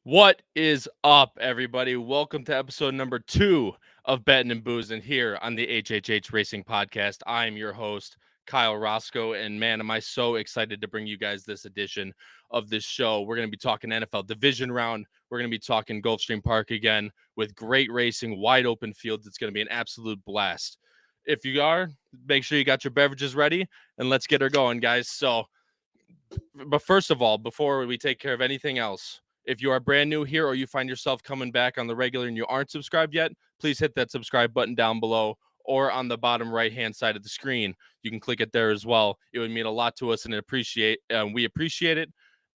What is up, everybody? Welcome to episode number 2 of Bettin N Boozin here on the HHH Racing Podcast. I'm your host, Kyle Roscoe, and man, am I so excited to bring you guys this edition of this show. We're going to be talking NFL Division Round. We're going to be talking Gulfstream Park again with great racing, wide open fields. It's going to be an absolute blast. If you are, make sure you got your beverages ready, and let's get her going, guys. But first of all, before we take care of anything else, if you are brand new here or you find yourself coming back on the regular and you aren't subscribed yet, please hit that subscribe button down below or on the bottom right-hand side of the screen. You can click it there as well. It would mean a lot to us, and we appreciate it,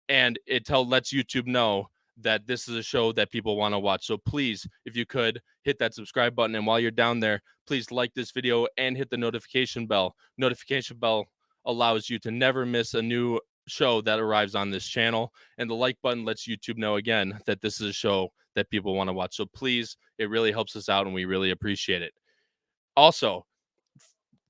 and it lets YouTube know that this is a show that people want to watch. So please, if you could, hit that subscribe button, and while you're down there, please like this video and hit the notification bell. Notification bell allows you to never miss a new show that arrives on this channel, and the like button lets YouTube know again that this is a show that people want to watch. So please, it really helps us out and we really appreciate it. Also,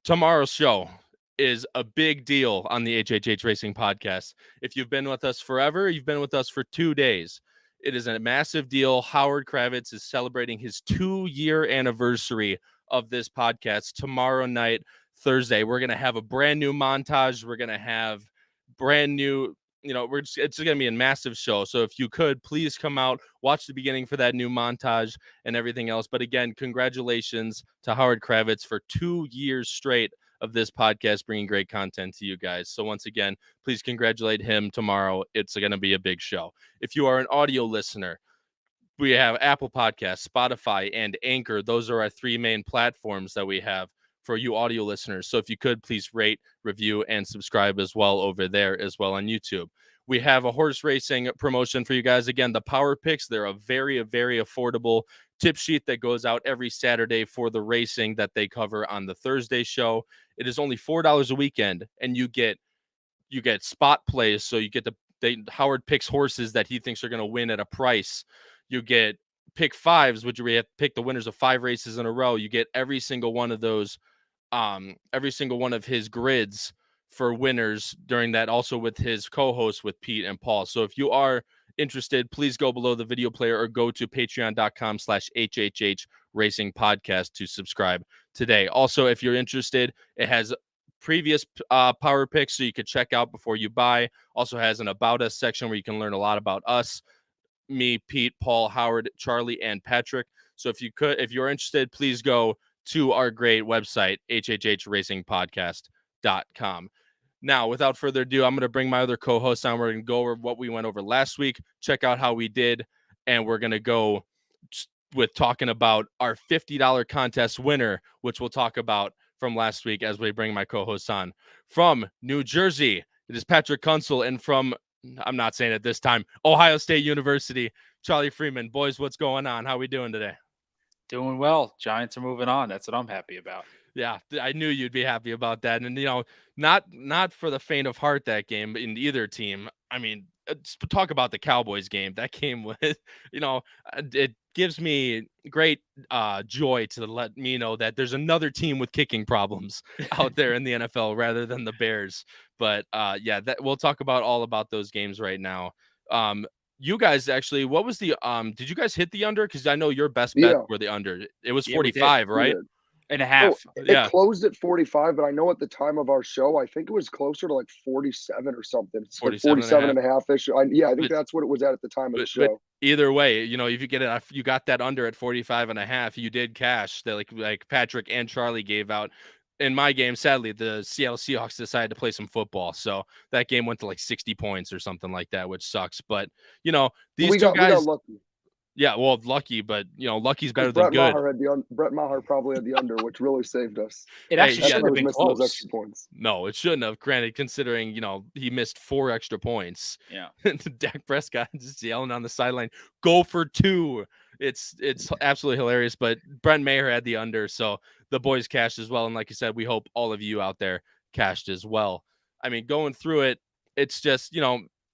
tomorrow's show is a big deal on the HHH Racing Podcast. If you've been with us forever, you've been with us for 2 days. It is a massive deal. Howard Kravitz is celebrating his 2-year anniversary of this podcast tomorrow night, Thursday. We're going to have a brand new montage. We're going to have brand new, it's going to be a massive show. So if you could, please come out, watch the beginning for that new montage and everything else. But again, congratulations to Howard Kravitz for 2 years straight of this podcast, bringing great content to you guys. So once again, please congratulate him tomorrow. It's going to be a big show. If you are an audio listener, we have Apple Podcasts, Spotify, and Anchor. Those are our 3 main platforms that we have for you audio listeners. So if you could, please rate, review, and subscribe as well over there as well on YouTube. We have a horse racing promotion for you guys. Again, the Power Picks, they're a very affordable tip sheet that goes out every Saturday for the racing that they cover on the Thursday show. It is only $4 a weekend, and you get spot plays. So you get Howard picks horses that he thinks are going to win at a price. You get pick fives, which we have to pick the winners of 5 races in a row. You get every single one of those, every single one of his grids for winners during that, also with his co-hosts with Pete and Paul. So if you are interested, please go below the video player or go to patreon.com/HHH Racing Podcast to subscribe today. Also, if you're interested, it has previous power picks so you could check out before you buy. Also has an about us section where you can learn a lot about us, me, Pete, Paul, Howard, Charlie, and Patrick. So if you're interested, please go to our great website, hhhracingpodcast.com. Now, without further ado, I'm going to bring my other co-hosts on. We're going to go over what we went over last week, check out how we did, and we're going to go with talking about our $50 contest winner, which we'll talk about from last week as we bring my co-hosts on. From New Jersey, it is Patrick Kuenzel, and from, I'm not saying it this time, Ohio State University, Charlie Freeman. Boys, what's going on? How are we doing today? Doing well. Giants are moving on. That's what I'm happy about. Yeah, I knew you'd be happy about that. And, not for the faint of heart, that game in either team. I mean, talk about the Cowboys game. That game was, it gives me great joy to let me know that there's another team with kicking problems out there in the NFL rather than the Bears. But we'll talk about all about those games right now. You guys actually, what was the did you guys hit the under? Because I know your best bet were the under. It was 45, right? And a half. It closed at 45, but I know at the time of our show, I think it was closer to like 47 or something. It's 47 and a half-ish. I think that's what it was at the time of the show. But either way, if you get it, you got that under at 45 and a half, you did cash that like Patrick and Charlie gave out. In my game, sadly, the Seattle Seahawks decided to play some football. So that game went to like 60 points or something like that, which sucks. But, these two guys. We got lucky. Yeah, well, lucky, but lucky's better than good. Brett Maher probably had the under, which really saved us. It actually should have been close. Those extra points. No, it shouldn't have. Granted, considering he missed 4 extra points. Yeah, Dak Prescott just yelling on the sideline, "Go for 2!" It's absolutely hilarious. But Brent Maher had the under, so the boys cashed as well. And like you said, we hope all of you out there cashed as well. I mean, going through it, it's just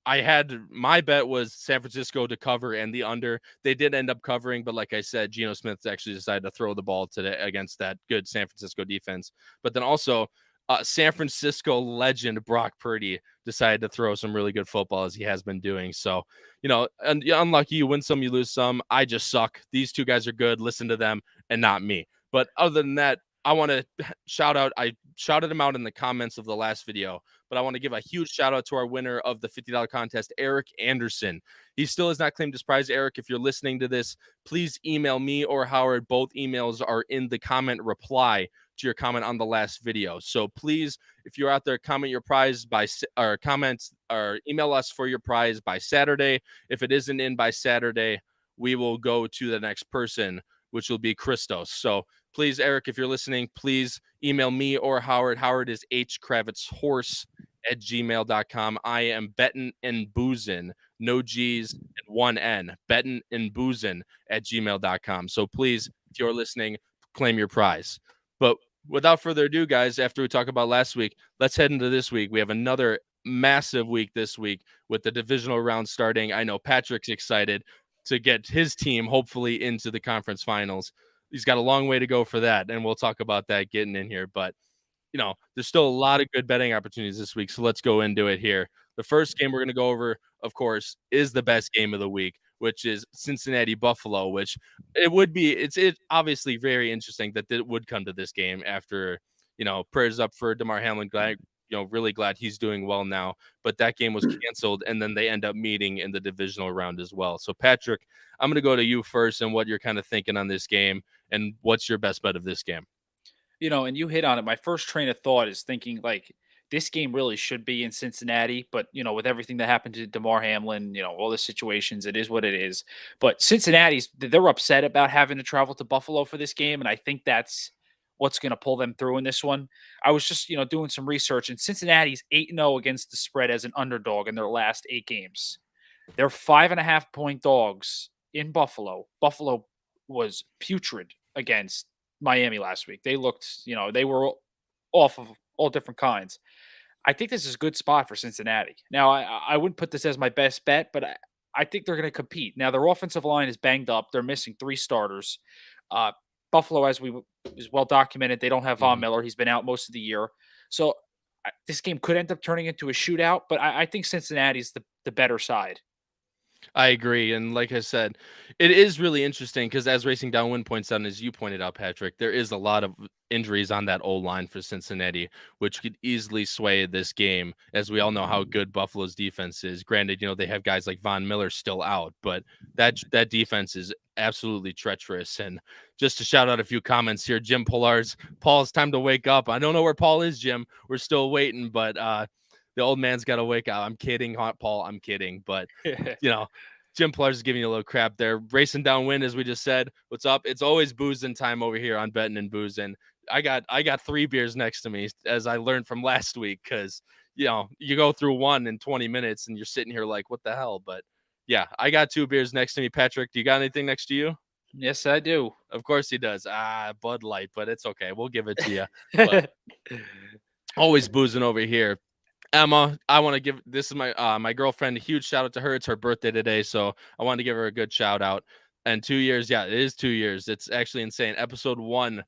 I had my bet was San Francisco to cover and the under. They did end up covering, but like I said, Geno Smith actually decided to throw the ball today against that good San Francisco defense. But then also San Francisco legend Brock Purdy decided to throw some really good football as he has been doing. So, and unlucky, you win some, you lose some. I just suck. These two guys are good. Listen to them and not me. But other than that, I want to shout out. I shouted him out in the comments of the last video, but I want to give a huge shout out to our winner of the $50 contest, Eric Anderson. He still has not claimed his prize. Eric, if you're listening to this, please email me or Howard. Both emails are in the comment reply to your comment on the last video. So please, if you're out there, comment your prize or email us for your prize by Saturday. If it isn't in by Saturday, we will go to the next person, which will be Christos. So please, Eric, if you're listening, please email me or Howard. Howard is hkravitzhorse@gmail.com. I am Bettin N Boozin, no G's and one N, Bettin N Boozin @gmail.com. So please, if you're listening, claim your prize. But without further ado, guys, after we talk about last week, let's head into this week. We have another massive week this week with the divisional round starting. I know Patrick's excited to get his team hopefully into the conference finals. He's got a long way to go for that, and we'll talk about that getting in here. But, there's still a lot of good betting opportunities this week, so let's go into it here. The first game we're going to go over, of course, is the best game of the week, which is Cincinnati-Buffalo, which it's obviously very interesting that it would come to this game after, prayers up for Damar Hamlin. Really glad he's doing well now, but that game was canceled, and then they end up meeting in the divisional round as well. So Patrick, I'm going to go to you first and what you're kind of thinking on this game, and what's your best bet of this game? And you hit on it. My first train of thought is thinking like this game really should be in Cincinnati, but with everything that happened to Damar Hamlin, all the situations, it is what it is. But they're upset about having to travel to Buffalo for this game, and I think that's what's going to pull them through in this one. I was just, doing some research, and Cincinnati's 8-0 against the spread as an underdog in their last 8 games. They're 5.5-point dogs in Buffalo. Buffalo was putrid against Miami last week. They looked, they were off of all different kinds. I think this is a good spot for Cincinnati. Now, I wouldn't put this as my best bet, but I think they're going to compete. Now, their offensive line is banged up. They're missing 3 starters. Buffalo, as is well documented, they don't have Von Miller. He's been out most of the year. So this game could end up turning into a shootout, but I think Cincinnati's the better side. I agree. And like I said, it is really interesting because as Racing Downwind points out, and as you pointed out, Patrick, there is a lot of injuries on that O-line for Cincinnati, which could easily sway this game, as we all know how good Buffalo's defense is. Granted, they have guys like Von Miller still out, but that defense is absolutely treacherous. And just to shout out a few comments here, Jim Paul, it's time to wake up. I don't know where Paul is, Jim. We're still waiting, but the old man's got to wake up. I'm kidding, Paul. I'm kidding. But, Jim Pillars is giving you a little crap there. Racing Downwind, as we just said. What's up? It's always boozing time over here on Bettin N Boozin. I got 3 beers next to me, as I learned from last week, because, you go through one in 20 minutes and you're sitting here like, what the hell? But, yeah, I got 2 beers next to me. Patrick, do you got anything next to you? Yes, I do. Of course he does. Bud Light, but it's okay. We'll give it to you. But always boozing over here. Emma, I want to give this is my girlfriend, a huge shout out to her. It's her birthday today, so I want to give her a good shout out. And 2 years, yeah, it is 2 years. It's actually insane. Episode 1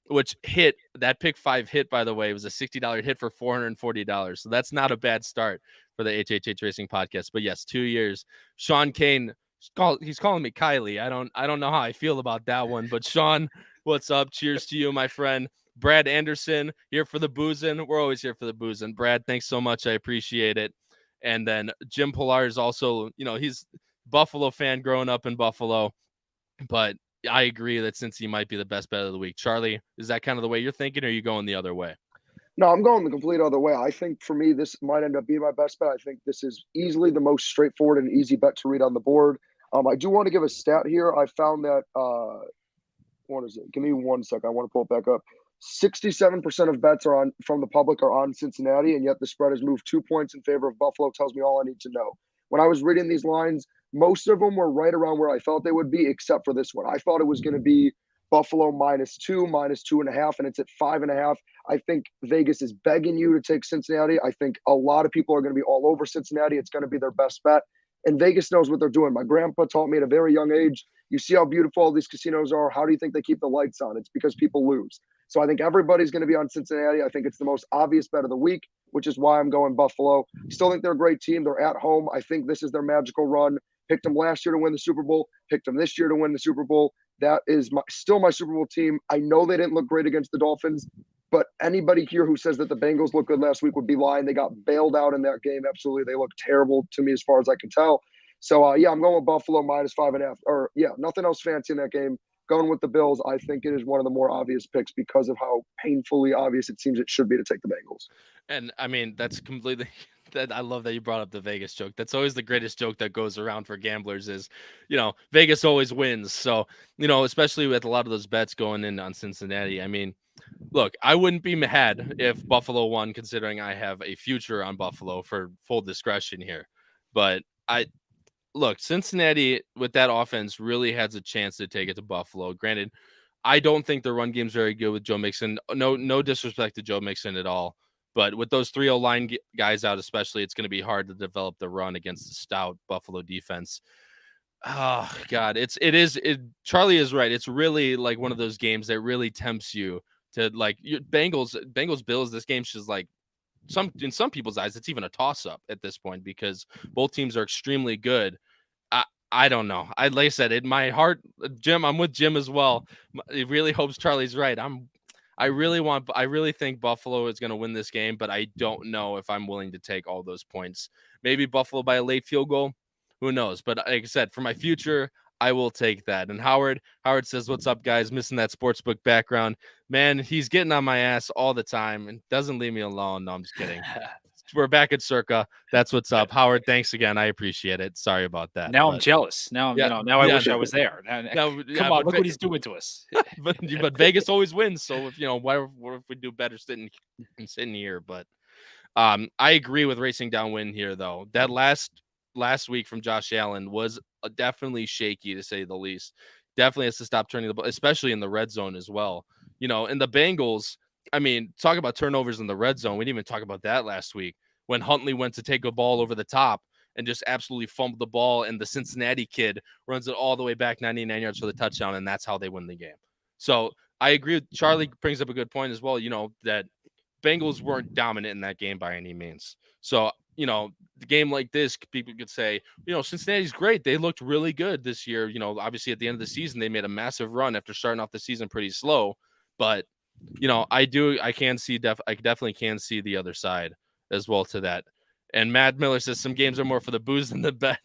which hit, that pick 5 hit, by the way, was a $60 hit for $440. So that's not a bad start for the HHH Racing Podcast. But yes, 2 years. Sean Kane, he's calling me Kylie. I don't know how I feel about that one, but Sean, what's up? Cheers to you, my friend. Brad Anderson, here for the boozing. We're always here for the boozing. Brad, thanks so much. I appreciate it. And then Jim Pilar is also, he's Buffalo fan growing up in Buffalo. But I agree that Cincy might be the best bet of the week. Charlie, is that kind of the way you're thinking, or are you going the other way? No, I'm going the complete other way. I think for me, this might end up being my best bet. I think this is easily the most straightforward and easy bet to read on the board. I do want to give a stat here. I found that, what is it? Give me 1 second. I want to pull it back up. 67% of bets from the public are on Cincinnati, and yet the spread has moved 2 points in favor of Buffalo. Tells me all I need to know. When I was reading these lines, most of them were right around where I felt they would be, except for this one. I thought it was going to be Buffalo -2, -2.5, and it's at 5.5. I think Vegas is begging you to take Cincinnati. I think a lot of people are going to be all over Cincinnati. It's going to be their best bet. And Vegas knows what they're doing. My grandpa taught me at a very young age, you see how beautiful all these casinos are. How do you think they keep the lights on? It's because people lose. So I think everybody's going to be on Cincinnati. I think it's the most obvious bet of the week, which is why I'm going Buffalo. Still think they're a great team. They're at home. I think this is their magical run. Picked them last year to win the Super Bowl. Picked them this year to win the Super Bowl. That is still my Super Bowl team. I know they didn't look great against the Dolphins, but anybody here who says that the Bengals look good last week would be lying. They got bailed out in that game. Absolutely. They look terrible to me as far as I can tell. So, yeah, I'm going with Buffalo -5.5. Or, yeah, nothing else fancy in that game. Going with the Bills, I think it is one of the more obvious picks because of how painfully obvious it seems it should be to take the Bengals. And I mean, that's completely that I love that you brought up the Vegas joke. That's always the greatest joke that goes around for gamblers is, Vegas always wins. So, especially with a lot of those bets going in on Cincinnati. I mean, look, I wouldn't be mad if Buffalo won, considering I have a future on Buffalo for full discretion here. But look, Cincinnati with that offense really has a chance to take it to Buffalo. Granted, I don't think the run game's very good with Joe Mixon. No disrespect to Joe Mixon at all. But with those 3-0 line guys out, especially, it's going to be hard to develop the run against the stout Buffalo defense. Oh God, Charlie is right. It's really like one of those games that really tempts you to like Bengals Bills. This game's just like in some people's eyes, it's even a toss up at this point because both teams are extremely good. I don't know. Like I said, in my heart, Jim, I'm with Jim as well. It really hopes Charlie's right. I really think Buffalo is going to win this game, but I don't know if I'm willing to take all those points. Maybe Buffalo by a late field goal. Who knows? But like I said, for my future, I will take that. And Howard says, "What's up, guys? Missing that sportsbook background. Man, he's getting on my ass all the time and doesn't leave me alone." No, I'm just kidding. We're back at Circa. That's what's up. Howard, thanks again. I appreciate it. Sorry about that. Now I'm jealous. Now I wish I was there. Come on, look what he's doing to us. but Vegas always wins. So if what if we do better sitting here? But I agree with racing downwind here though. That last week from Josh Allen was definitely shaky to say the least. Definitely has to stop turning the ball, especially in the red zone as well. And the Bengals, I mean, talk about turnovers in the red zone. We didn't even talk about that last week when Huntley went to take a ball over the top and just absolutely fumbled the ball. And the Cincinnati kid runs it all the way back 99 yards for the touchdown. And that's how they win the game. So I agree with Charlie brings up a good point as well, that Bengals weren't dominant in that game by any means. So, the game like this, people could say, Cincinnati's great. They looked really good this year. Obviously at the end of the season, they made a massive run after starting off the season pretty slow. But I definitely can see the other side as well to that. And Matt Miller says some games are more for the booze than the bet.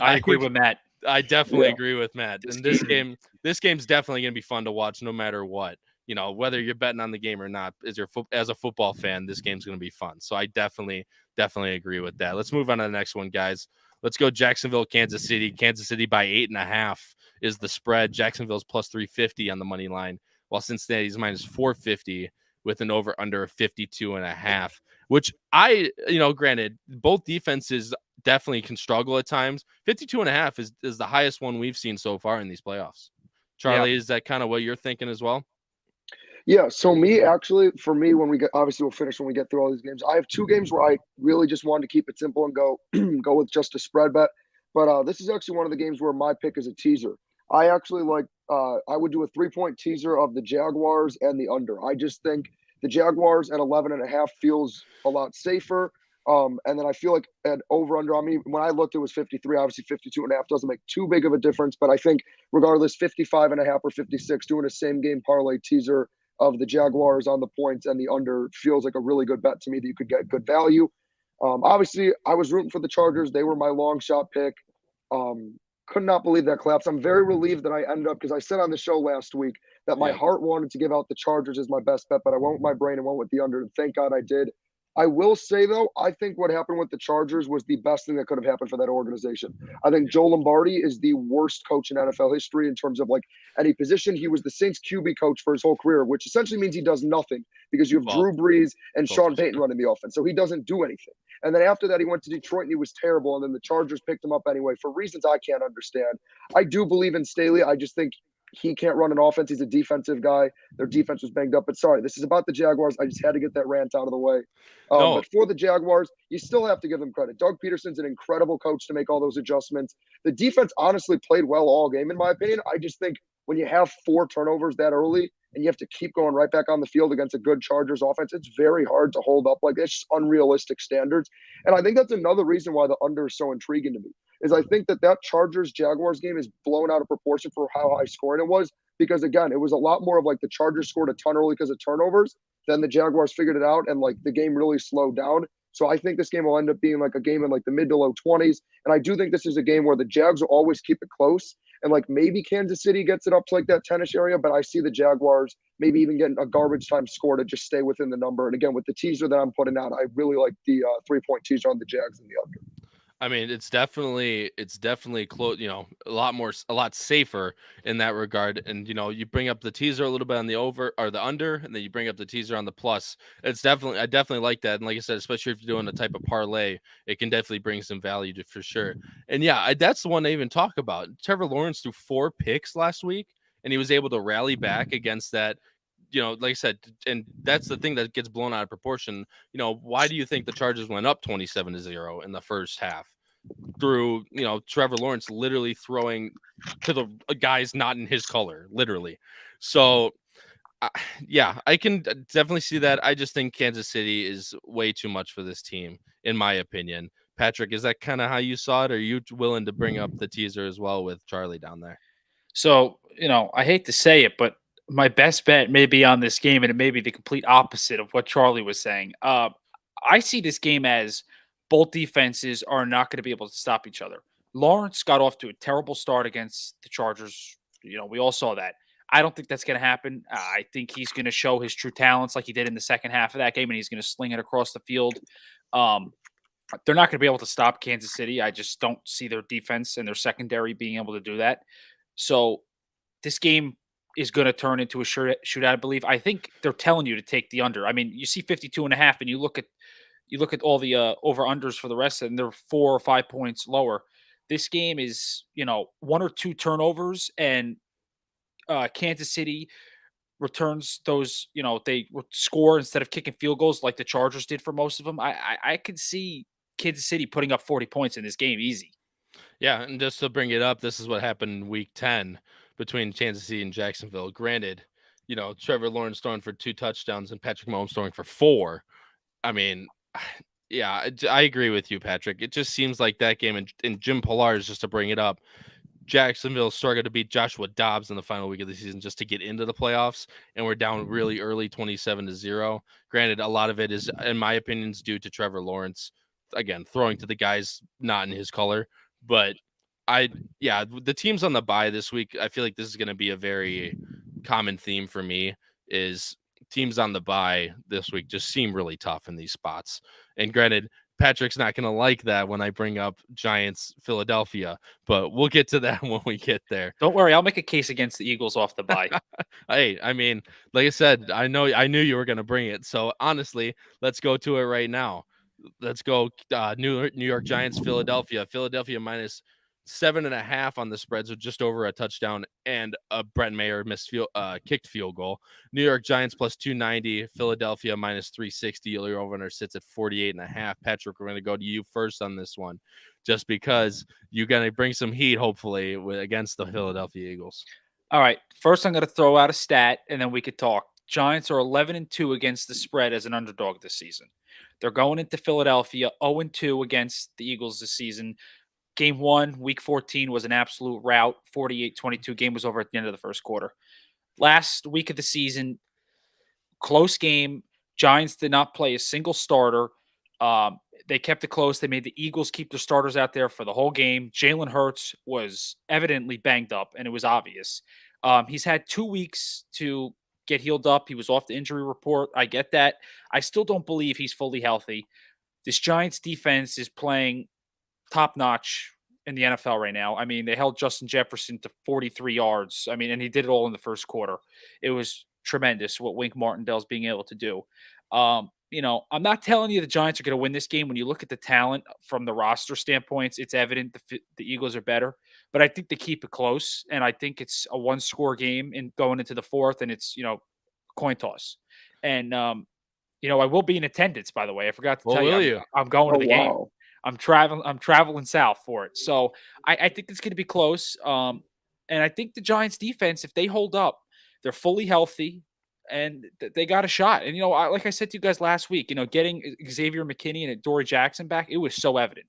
I agree with Matt. I definitely agree with Matt. And this game's definitely going to be fun to watch no matter what. Whether you're betting on the game or not, as a football fan, this game's going to be fun. So I definitely agree with that. Let's move on to the next one, guys. Let's go Jacksonville, Kansas City. Kansas City by 8.5 is the spread. Jacksonville's plus 350 on the money line, while Cincinnati's minus 450 with an over-under of 52.5, which granted, both defenses definitely can struggle at times. 52.5 is the highest one we've seen so far in these playoffs. Charlie, Is that kind of what you're thinking as well? Yeah, so when we get, obviously we'll finish when we get through all these games. I have two games where I really just wanted to keep it simple and go with just a spread bet. But this is actually one of the games where my pick is a teaser. I actually I would do a 3-point teaser of the Jaguars and the under. I just think the Jaguars at 11.5 feels a lot safer. And then I feel like at over-under, I mean, when I looked, it was 53. Obviously, 52.5 doesn't make too big of a difference. But I think regardless, 55.5 or 56, doing a same-game parlay teaser of the Jaguars on the points and the under feels like a really good bet to me that you could get good value. Obviously, I was rooting for the Chargers. They were my long shot pick. Could not believe that collapse. I'm very relieved that I ended up, because I said on the show last week that my heart wanted to give out the Chargers as my best bet, but I went with my brain and went with the under, and thank God I did. I will say, though, I think what happened with the Chargers was the best thing that could have happened for that organization. I think Joe Lombardi is the worst coach in NFL history in terms of any position. He was the Saints QB coach for his whole career, which essentially means he does nothing because you have Drew Brees and Sean Payton running the offense. So he doesn't do anything. And then after that, he went to Detroit and he was terrible. And then the Chargers picked him up anyway for reasons I can't understand. I do believe in Staley. I just think he can't run an offense. He's a defensive guy. Their defense was banged up. But sorry, this is about the Jaguars. I just had to get that rant out of the way. But for the Jaguars, you still have to give them credit. Doug Peterson's an incredible coach to make all those adjustments. The defense honestly played well all game, in my opinion. I just think when you have 4 turnovers that early and you have to keep going right back on the field against a good Chargers offense, it's very hard to hold up. Like, it's just unrealistic standards. And I think that's another reason why the under is so intriguing to me, is I think that Chargers Jaguars game is blown out of proportion for how high scoring it was. Because again, it was a lot more of like the Chargers scored a ton early because of turnovers. Then the Jaguars figured it out, and like the game really slowed down. So I think this game will end up being like a game in like the mid to low 20s. And I do think this is a game where the Jags will always keep it close. And like maybe Kansas City gets it up to like that 10-ish area, but I see the Jaguars maybe even getting a garbage time score to just stay within the number. And again, with the teaser that I'm putting out, I really like the 3-point teaser on the Jags and the under. I mean, it's definitely close, a lot safer in that regard. And, you bring up the teaser a little bit on the over or the under, and then you bring up the teaser on the plus. I definitely like that. And like I said, especially if you're doing a type of parlay, it can definitely bring some value to, for sure. And yeah, that's the one I even talk about. Trevor Lawrence threw 4 picks last week, and he was able to rally back against that. Like I said, and that's the thing that gets blown out of proportion. Why do you think the Chargers went up 27-0 in the first half through, Trevor Lawrence literally throwing to the guys not in his color, literally. So, yeah, I can definitely see that. I just think Kansas City is way too much for this team, in my opinion. Patrick, is that kind of how you saw it? Or are you willing to bring up the teaser as well with Charlie down there? So, I hate to say it, but my best bet may be on this game, and it may be the complete opposite of what Charlie was saying. I see this game as both defenses are not going to be able to stop each other. Lawrence got off to a terrible start against the Chargers. We all saw that. I don't think that's going to happen. I think he's going to show his true talents like he did in the second half of that game, and he's going to sling it across the field. They're not going to be able to stop Kansas City. I just don't see their defense and their secondary being able to do that. So this game is going to turn into a shootout, I believe. I think they're telling you to take the under. I mean, you see 52.5, and you look at all the over-unders for the rest, and they're 4 or 5 points lower. This game is, 1 or 2 turnovers, and Kansas City returns those, they score instead of kicking field goals like the Chargers did for most of them. I could see Kansas City putting up 40 points in this game easy. Yeah, and just to bring it up, this is what happened in Week 10 between Kansas City and Jacksonville. Granted, Trevor Lawrence throwing for 2 touchdowns and Patrick Mahomes throwing for 4. I mean, yeah, I agree with you, Patrick. It just seems like that game, and Jim Pillar's, just to bring it up, Jacksonville struggled to beat Joshua Dobbs in the final week of the season just to get into the playoffs, and we're down really early 27-0. Granted, a lot of it is, in my opinion, is due to Trevor Lawrence, again, throwing to the guys not in his color. But the teams on the bye this week, I feel like this is going to be a very common theme for me, is teams on the bye this week just seem really tough in these spots. And granted, Patrick's not going to like that when I bring up Giants Philadelphia, but we'll get to that when we get there. Don't worry, I'll make a case against the Eagles off the bye. Hey, I mean, like I said, I knew you were going to bring it. So honestly, let's go to it right now. Let's go New York Giants Philadelphia. Philadelphia minus 7.5 on the spreads with just over a touchdown and a Brett Maher kicked field goal. New York Giants plus 290, Philadelphia minus 360. Your over-under sits at 48.5. Patrick, we're going to go to you first on this one, just because you're going to bring some heat, hopefully, against the Philadelphia Eagles. All right. First, I'm going to throw out a stat, and then we could talk. Giants are 11-2 against the spread as an underdog this season. They're going into Philadelphia 0-2 against the Eagles this season. Game 1, Week 14, was an absolute rout. 48-22. Game was over at the end of the first quarter. Last week of the season, close game. Giants did not play a single starter. They kept it close. They made the Eagles keep their starters out there for the whole game. Jalen Hurts was evidently banged up, and it was obvious. He's had 2 weeks to get healed up. He was off the injury report. I get that. I still don't believe he's fully healthy. This Giants defense is playing top-notch in the NFL right now. I mean, they held Justin Jefferson to 43 yards. I mean, and he did it all in the first quarter. It was tremendous what Wink Martindale's being able to do. I'm not telling you the Giants are going to win this game. When you look at the talent from the roster standpoints, it's evident the Eagles are better. But I think they keep it close, and I think it's a one-score game in going into the fourth, and it's, coin toss. And, I will be in attendance, by the way. I forgot to tell you. I'm going to the game. I'm traveling south for it. So I think it's going to be close. And I think the Giants defense, if they hold up, They're fully healthy, and they got a shot. And like I said to you guys last week, getting Xavier McKinney and Dory Jackson back, it was so evident.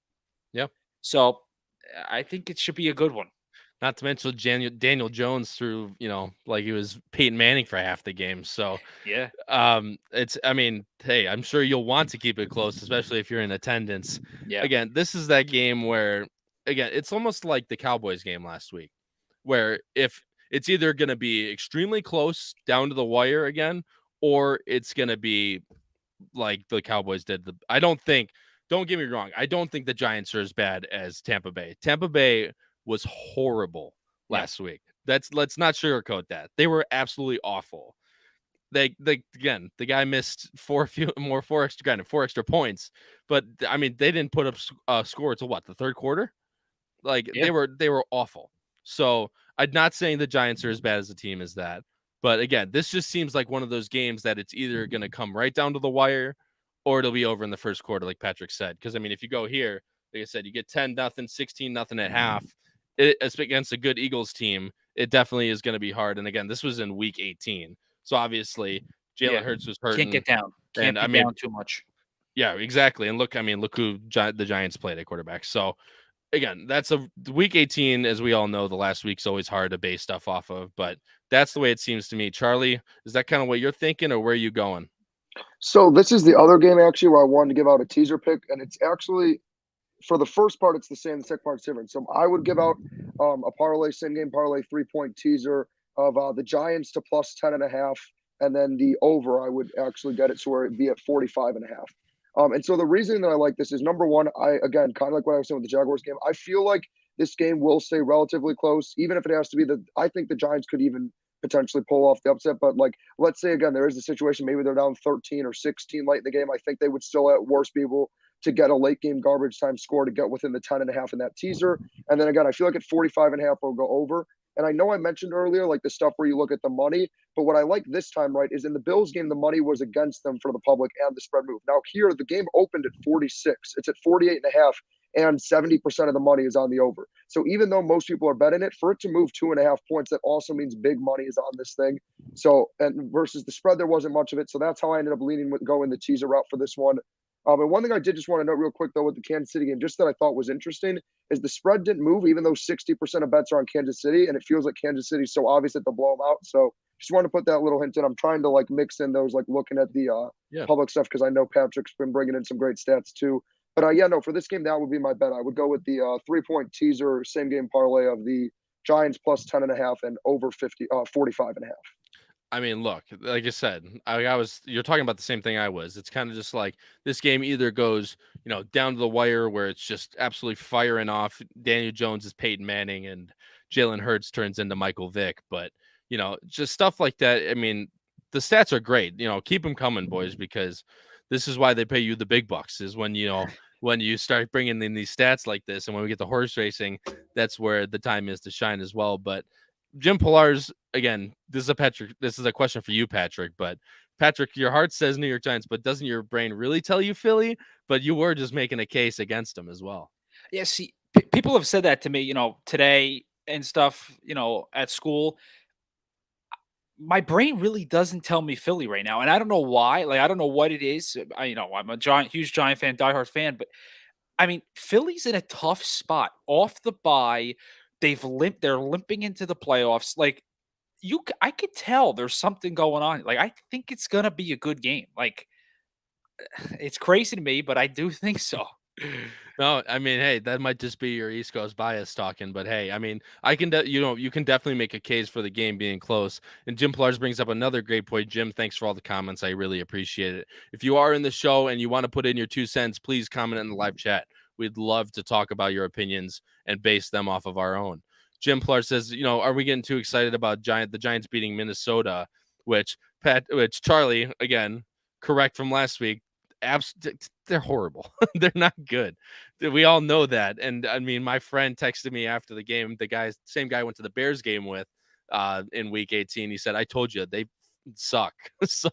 Yeah. So I think it should be a good one. Not to mention Daniel Jones threw, like he was Peyton Manning for half the game. So yeah, hey, I'm sure you'll want to keep it close, especially if you're in attendance. Yeah. Again, this is that game where, again, it's almost like the Cowboys game last week, where if it's either going to be extremely close down to the wire again, or it's going to be like the Cowboys did. Don't get me wrong, I don't think the Giants are as bad as Tampa Bay. Tampa Bay was horrible last week. Let's not sugarcoat that. They were absolutely awful. The guy missed four extra points, but I mean they didn't put up a score until what, the third quarter? Like they were awful. So I'm not saying the Giants are as bad as a team as that, but again, this just seems like one of those games that it's either going to come right down to the wire, or it'll be over in the first quarter, like Patrick said. Because I mean, if you go here, like I said, you get 10-0, 16-0 at half. It's against a good Eagles team. It definitely is going to be hard. And again, this was in week 18. So obviously Jalen Hurts was hurting. Can't get down. Can't be down too much. Yeah, exactly. And look who the Giants played at quarterback. So again, that's week 18, as we all know. The last week's always hard to base stuff off of, but that's the way it seems to me. Charlie, is that kind of what you're thinking, or where are you going? So this is the other game actually where I wanted to give out a teaser pick, and it's actually, for the first part, it's the same. The second part's different. So I would give out a parlay, same game parlay, 3-point teaser of the Giants to plus 10.5, and then the over, I would actually get it so where it'd be at 45.5. And so the reason that I like this is, number one, again, kind of like what I was saying with the Jaguars game, I feel like this game will stay relatively close, even if it has to be I think the Giants could even potentially pull off the upset. But like, let's say again, there is a situation, maybe they're down 13 or 16 late in the game. I think they would still at worst be able to get a late game garbage time score to get within the 10.5 in that teaser. And then again, I feel like at 45.5 will go over. And I know I mentioned earlier, like the stuff where you look at the money, but what I like this time, right, is in the Bills game, the money was against them for the public and the spread move. Now here, the game opened at 46. It's at 48.5, and 70% of the money is on the over. So even though most people are betting it, for it to move 2.5 points, that also means big money is on this thing. So, and versus the spread, there wasn't much of it. So that's how I ended up leaning with going the teaser route for this one. And one thing I did just want to note real quick, though, with the Kansas City game, just that I thought was interesting, is the spread didn't move, even though 60% of bets are on Kansas City, and it feels like Kansas City's so obvious that they'll blow them out. So just want to put that little hint in. I'm trying to like mix in those, like looking at the public stuff, because I know Patrick's been bringing in some great stats too. But for this game, that would be my bet. I would go with the 3-point teaser, same game parlay of the Giants plus 10.5 and over 45.5. I mean, look, like I said, you're talking about the same thing I was. It's kind of just like this game either goes, down to the wire where it's just absolutely firing off. Daniel Jones is Peyton Manning and Jalen Hurts turns into Michael Vick. But, just stuff like that. I mean, the stats are great. Keep them coming, boys, because this is why they pay you the big bucks, is when, when you start bringing in these stats like this. And when we get the horse racing, that's where the time is to shine as well. But Jim Pillar's, again, this is a question for you, Patrick. But Patrick, your heart says New York Giants, but doesn't your brain really tell you Philly? But you were just making a case against them as well. Yeah, see, people have said that to me, today and stuff, at school. My brain really doesn't tell me Philly right now, and I don't know why. Like, I don't know what it is. I'm a huge Giant fan, diehard fan, but I mean, Philly's in a tough spot off the bye. They're limping into the playoffs. Like, I could tell there's something going on. Like, I think it's gonna be a good game. Like, it's crazy to me, but I do think so. No, I mean, hey, that might just be your East Coast bias talking, but hey, I mean, I can, you can definitely make a case for the game being close. And Jim Plars brings up another great point. Jim, thanks for all the comments. I really appreciate it. If you are in the show and you want to put in your 2 cents, please comment in the live chat. We'd love to talk about your opinions and base them off of our own. Jim Plars says, are we getting too excited about the Giants beating Minnesota? Which Charlie, again, correct from last week. They're horrible. They're not good. We all know that. And I mean, my friend texted me after the game. Same guy I went to the Bears game with in week 18. He said, I told you they suck. So,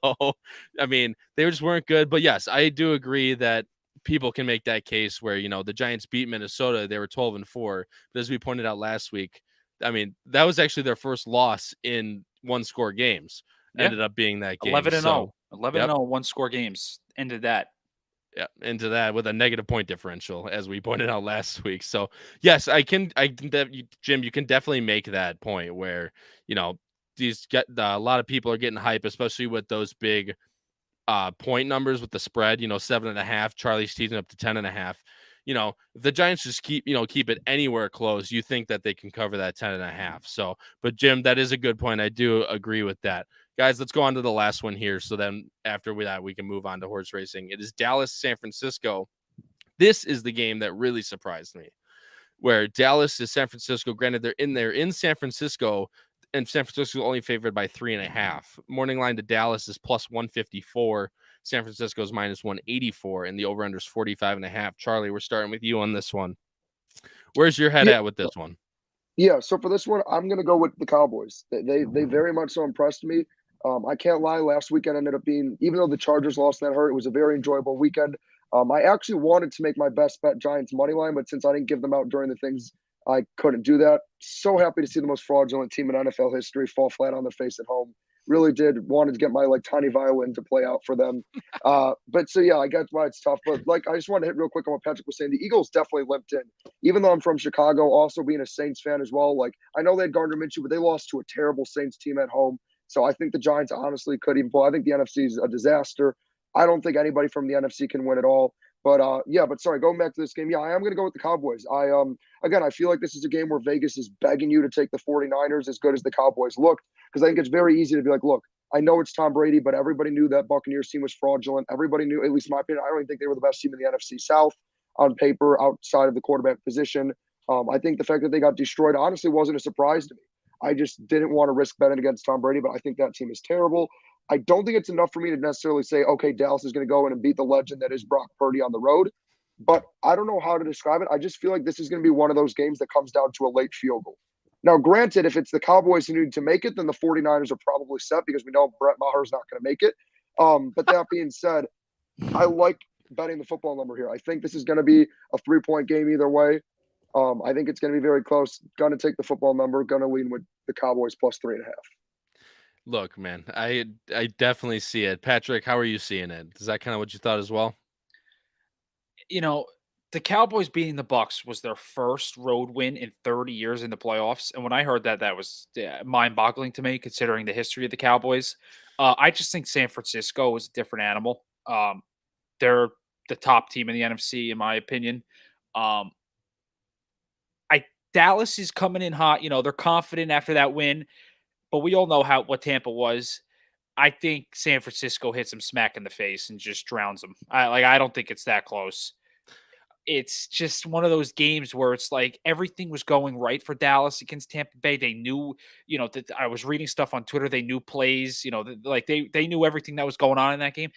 I mean, they just weren't good. But yes, I do agree that people can make that case where, the Giants beat Minnesota. They were 12-4. But as we pointed out last week, I mean, that was actually their first loss in one-score games Yeah. ended up being that game. 11-0. So, 11-0 one-score games ended that. yeah, into that with a negative point differential, as we pointed out last week. So, yes, Jim, you can definitely make that point where, a lot of people are getting hype, especially with those big point numbers with the spread, 7.5, Charlie's teasing up to 10.5. If the Giants just keep it anywhere close, you think that they can cover that 10.5. So, but Jim, that is a good point. I do agree with that. Guys, let's go on to the last one here. So then after that, we can move on to horse racing. It is Dallas, San Francisco. This is the game that really surprised me, where Dallas is San Francisco. Granted, they're in San Francisco, and San Francisco only favored by 3.5. Morning line to Dallas is plus 154. San Francisco's minus 184, and the over-under is 45.5. Charlie, we're starting with you on this one. Where's your head at with this one? Yeah, so for this one, I'm going to go with the Cowboys. They very much so impressed me. I can't lie, last weekend ended up being, even though the Chargers lost that hurt, it was a very enjoyable weekend. I actually wanted to make my best bet Giants money line, but since I didn't give them out during the things, I couldn't do that. So happy to see the most fraudulent team in NFL history fall flat on their face at home. Really did. Wanted to get my tiny violin to play out for them. But so yeah, I get why it's tough. But I just wanted to hit real quick on what Patrick was saying. The Eagles definitely limped in. Even though I'm from Chicago, also being a Saints fan as well. I know they had Gardner Minshew, but they lost to a terrible Saints team at home. So I think the Giants honestly could even pull. I think the NFC is a disaster. I don't think anybody from the NFC can win at all. But but sorry, going back to this game, I am going to go with the Cowboys. I feel like this is a game where Vegas is begging you to take the 49ers as good as the Cowboys looked, because I think it's very easy to be like, look, I know it's Tom Brady, but everybody knew that Buccaneers team was fraudulent. Everybody knew, at least in my opinion, I don't even think they were the best team in the NFC South on paper outside of the quarterback position. I think the fact that they got destroyed honestly wasn't a surprise to me. I just didn't want to risk betting against Tom Brady, but I think that team is terrible. I don't think it's enough for me to necessarily say, okay, Dallas is going to go in and beat the legend that is Brock Purdy on the road. But I don't know how to describe it. I just feel like this is going to be one of those games that comes down to a late field goal. Now, granted, if it's the Cowboys who need to make it, then the 49ers are probably set because we know Brett Maher's not going to make it. But that being said, I like betting the football number here. I think this is going to be a 3-point game either way. I think it's going to be very close. Going to take the football number. Going to lean with the Cowboys plus 3.5. Look, man, I definitely see it. Patrick, how are you seeing it? Is that kind of what you thought as well? The Cowboys beating the Bucs was their first road win in 30 years in the playoffs. And when I heard that, that was mind-boggling to me, considering the history of the Cowboys. I just think San Francisco is a different animal. They're the top team in the NFC, in my opinion. Dallas is coming in hot. They're confident after that win, but we all know what Tampa was. I think San Francisco hits them smack in the face and just drowns them. I don't think it's that close. It's just one of those games where it's like everything was going right for Dallas against Tampa Bay. They knew, that I was reading stuff on Twitter. They knew plays, they knew everything that was going on in that game.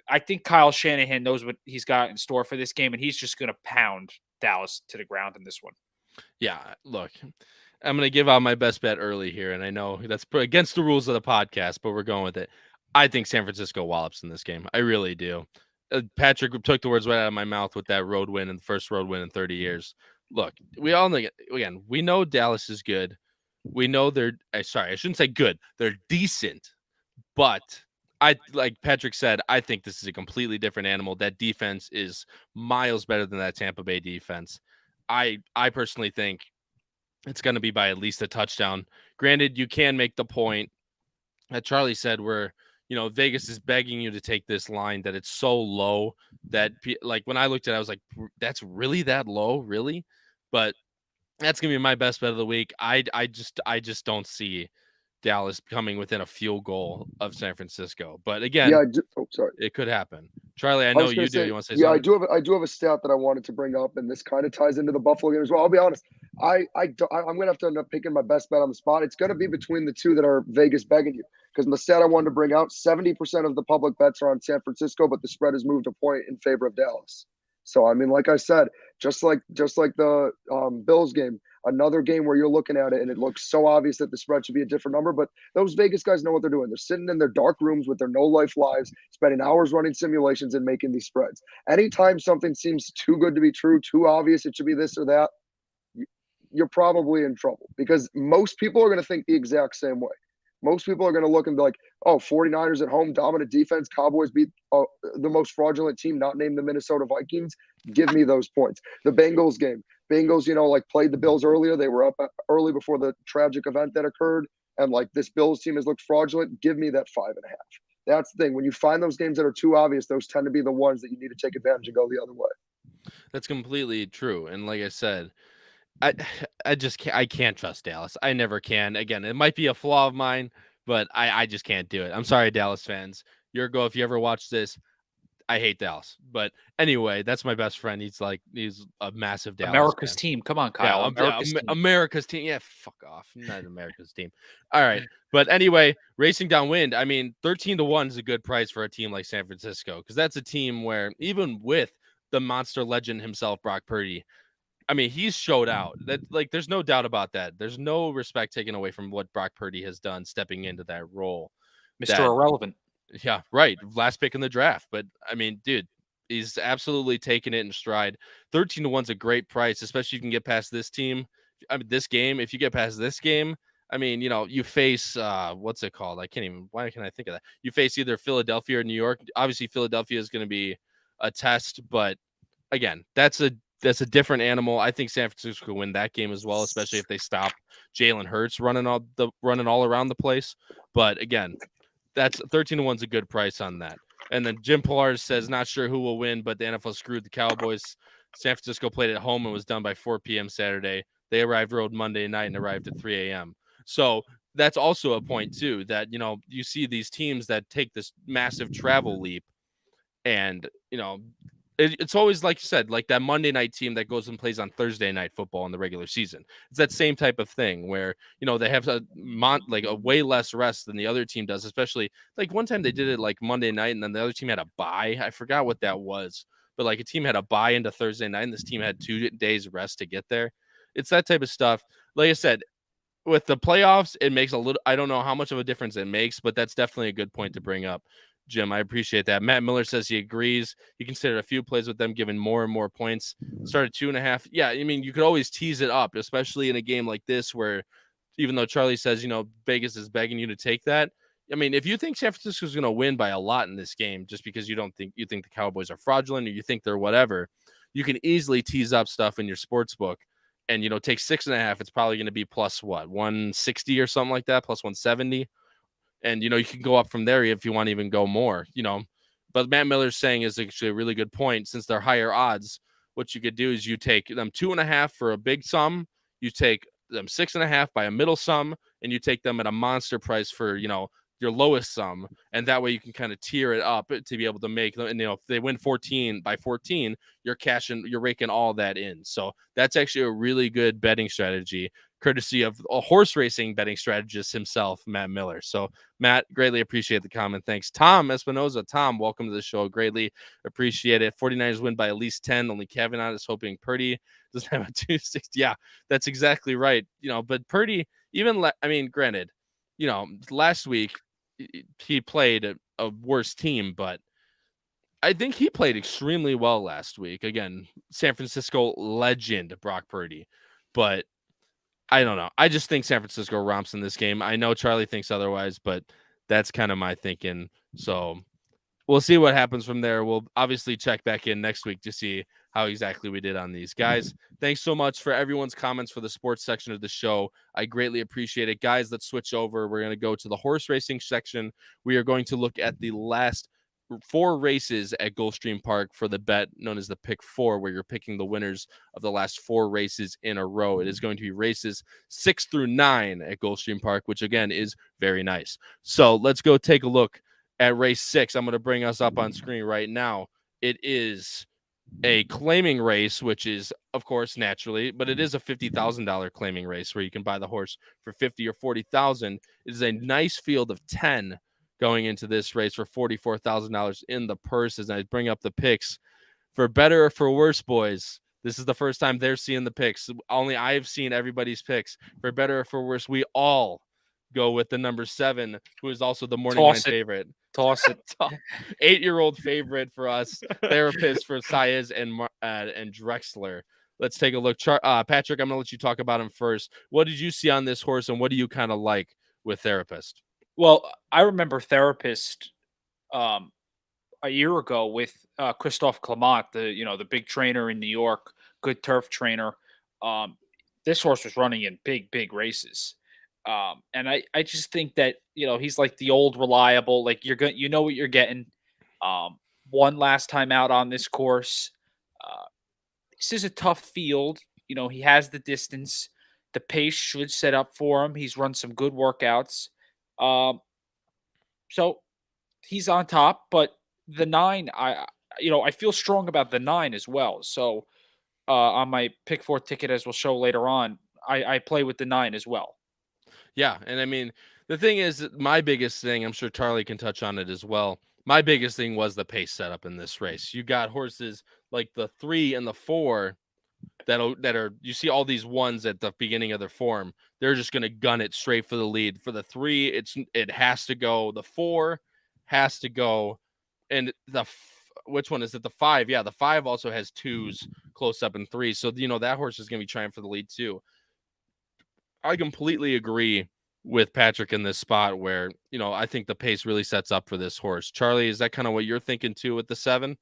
I think Kyle Shanahan knows what he's got in store for this game, and he's just going to pound Dallas to the ground in this one. Yeah, look, I'm going to give out my best bet early here, and I know that's against the rules of the podcast, but we're going with it. I think San Francisco wallops in this game. I really do. Patrick took the words right out of my mouth with that road win and the first road win in 30 years. Look, we all know, again, we know Dallas is good. We know I shouldn't say good. They're decent, but like Patrick said, I think this is a completely different animal. That defense is miles better than that Tampa Bay defense. I personally think it's going to be by at least a touchdown. Granted, you can make the point that Charlie said where, Vegas is begging you to take this line that it's so low that when I looked at it, I was like, that's really that low, really? But that's going to be my best bet of the week. I just don't see Dallas coming within a field goal of San Francisco. But again, it could happen. Charlie, I know you do. You want to say something? I do have a stat that I wanted to bring up, and this kind of ties into the Buffalo game as well. I'll be honest. I'm going to have to end up picking my best bet on the spot. It's going to be between the two that are Vegas begging you. Because the stat I wanted to bring out, 70% of the public bets are on San Francisco, but the spread has moved a point in favor of Dallas. So, I mean, like I said, just like the Bills game, another game where you're looking at it and it looks so obvious that the spread should be a different number, but those Vegas guys know what they're doing. They're sitting in their dark rooms with their no-life lives, spending hours running simulations and making these spreads. Anytime something seems too good to be true, too obvious it should be this or that, you're probably in trouble because most people are going to think the exact same way. Most people are going to look and be like, oh, 49ers at home, dominant defense. Cowboys beat the most fraudulent team, not named the Minnesota Vikings. Give me those points. The Bengals game. Bengals, played the Bills earlier. They were up early before the tragic event that occurred. And this Bills team has looked fraudulent. Give me that 5.5. That's the thing. When you find those games that are too obvious, those tend to be the ones that you need to take advantage and go the other way. That's completely true. And like I said, I can't trust Dallas. I never can. Again, it might be a flaw of mine, but I just can't do it. I'm sorry, Dallas fans. Yurgo, if you ever watch this, I hate Dallas. But anyway, that's my best friend. He's a massive Dallas America's fan. team. Come on, Kyle. America's team. Yeah, fuck off. Not America's team. All right. But anyway, racing downwind. I mean, 13-1 is a good price for a team like San Francisco, because that's a team where even with the monster legend himself, Brock Purdy, I mean, he's showed out. That there's no doubt about that. There's no respect taken away from what Brock Purdy has done stepping into that role. Mr. Irrelevant. Yeah, right. Last pick in the draft. But I mean, dude, he's absolutely taken it in stride. 13-1's a great price, especially if you can get past this team. I mean, this game, if you get past this game, I mean, you face what's it called? Why can't I think of that? You face either Philadelphia or New York. Obviously, Philadelphia is going to be a test, but again, that's a different animal. I think San Francisco could win that game as well, especially if they stop Jalen Hurts running all around the place. But again, that's 13-1's a good price on that. And then Jim Pilar says, not sure who will win, but the NFL screwed the Cowboys. San Francisco played at home and was done by 4 p.m. Saturday. They arrived road Monday night and arrived at 3 a.m. So that's also a point too, that, you see these teams that take this massive travel leap, and, it's always, like you said, like that Monday night team that goes and plays on Thursday night football in the regular season. It's that same type of thing where, they have a way less rest than the other team does, especially like one time they did it like Monday night and then the other team had a bye. I forgot what that was, but like a team had a bye into Thursday night and this team had 2 days rest to get there. It's that type of stuff. Like I said, with the playoffs, it makes I don't know how much of a difference it makes, but that's definitely a good point to bring up. Jim, I appreciate that. Matt Miller says he agrees. He considered a few plays with them giving more and more points. Started 2.5. Yeah, I mean, you could always tease it up, especially in a game like this where, even though Charlie says, Vegas is begging you to take that. I mean, if you think San Francisco is going to win by a lot in this game, just because you think the Cowboys are fraudulent or you think they're whatever, you can easily tease up stuff in your sports book and, take 6.5. It's probably going to be plus 160 or something like that, plus 170. And, you can go up from there if you want to even go more, But Matt Miller's saying is actually a really good point. Since they're higher odds, what you could do is you take them 2.5 for a big sum. You take them 6.5 by a middle sum, and you take them at a monster price for, your lowest sum. And that way you can kind of tier it up to be able to make them. And, if they win 14 by 14, you're raking all that in. So that's actually a really good betting strategy, courtesy of a horse racing betting strategist himself, Matt Miller. So, Matt, greatly appreciate the comment. Thanks. Tom Espinoza. Tom, welcome to the show. Greatly appreciate it. 49ers win by at least 10. Only caveat is hoping Purdy doesn't have a 260. Yeah, that's exactly right. But Purdy, granted, last week he played a worse team, but I think he played extremely well last week. Again, San Francisco legend Brock Purdy, but I don't know. I just think San Francisco romps in this game. I know Charlie thinks otherwise, but that's kind of my thinking. So we'll see what happens from there. We'll obviously check back in next week to see how exactly we did on these. Guys, thanks so much for everyone's comments for the sports section of the show. I greatly appreciate it. Guys, let's switch over. We're going to go to the horse racing section. We are going to look at the last 4 races at Gulfstream Park for the bet known as the Pick4, where you're picking the winners of the last 4 races in a row. It is going to be races 6 through 9 at Gulfstream Park, which again is very nice. So let's go take a look at race 6. I'm going to bring us up on screen right now. It is a claiming race, which is, of course, naturally, but it is a $50,000 claiming race where you can buy the horse for $50,000 or $40,000. It is a nice field of 10 going into this race for $44,000 in the purse. As I bring up the picks, for better or for worse, boys, this is the first time they're seeing the picks. Only I've seen everybody's picks. For better or for worse, we all go with the number 7, who is also the morning line favorite. Toss it. 8-year-old favorite for us. Therapist for Saez and Drexler. Let's take a look. Patrick, I'm going to let you talk about him first. What did you see on this horse, and what do you kind of like with Therapist? Well, I remember therapist um, a year ago with Christophe Clement, the big trainer in New York, good turf trainer. Um, this horse was running in big races, and I just think that he's like the old reliable. Like you know what you're getting. Um, One last time out on this course. Uh, this is a tough field. He has the distance. The pace should set up for him. He's run some good workouts. Um, so he's on top, but the 9, I feel strong about the 9 as well. So, on my Pick4 ticket, as we'll show later on, I play with the 9 as well. Yeah, and I mean, the thing is, my biggest thing, I'm sure Charlie can touch on it as well. My biggest thing was the pace setup in this race. You got horses like the 3 and the 4 that are you see all these ones at the beginning of their form. They're just going to gun it straight for the lead. For the 3, it has to go. The 4 has to go, and which one is it? The 5? Yeah, the 5 also has 2s close up and 3. So that horse is going to be trying for the lead too. I completely agree with Patrick in this spot where, I think the pace really sets up for this horse. Charlie, is that kind of what you're thinking too with the 7?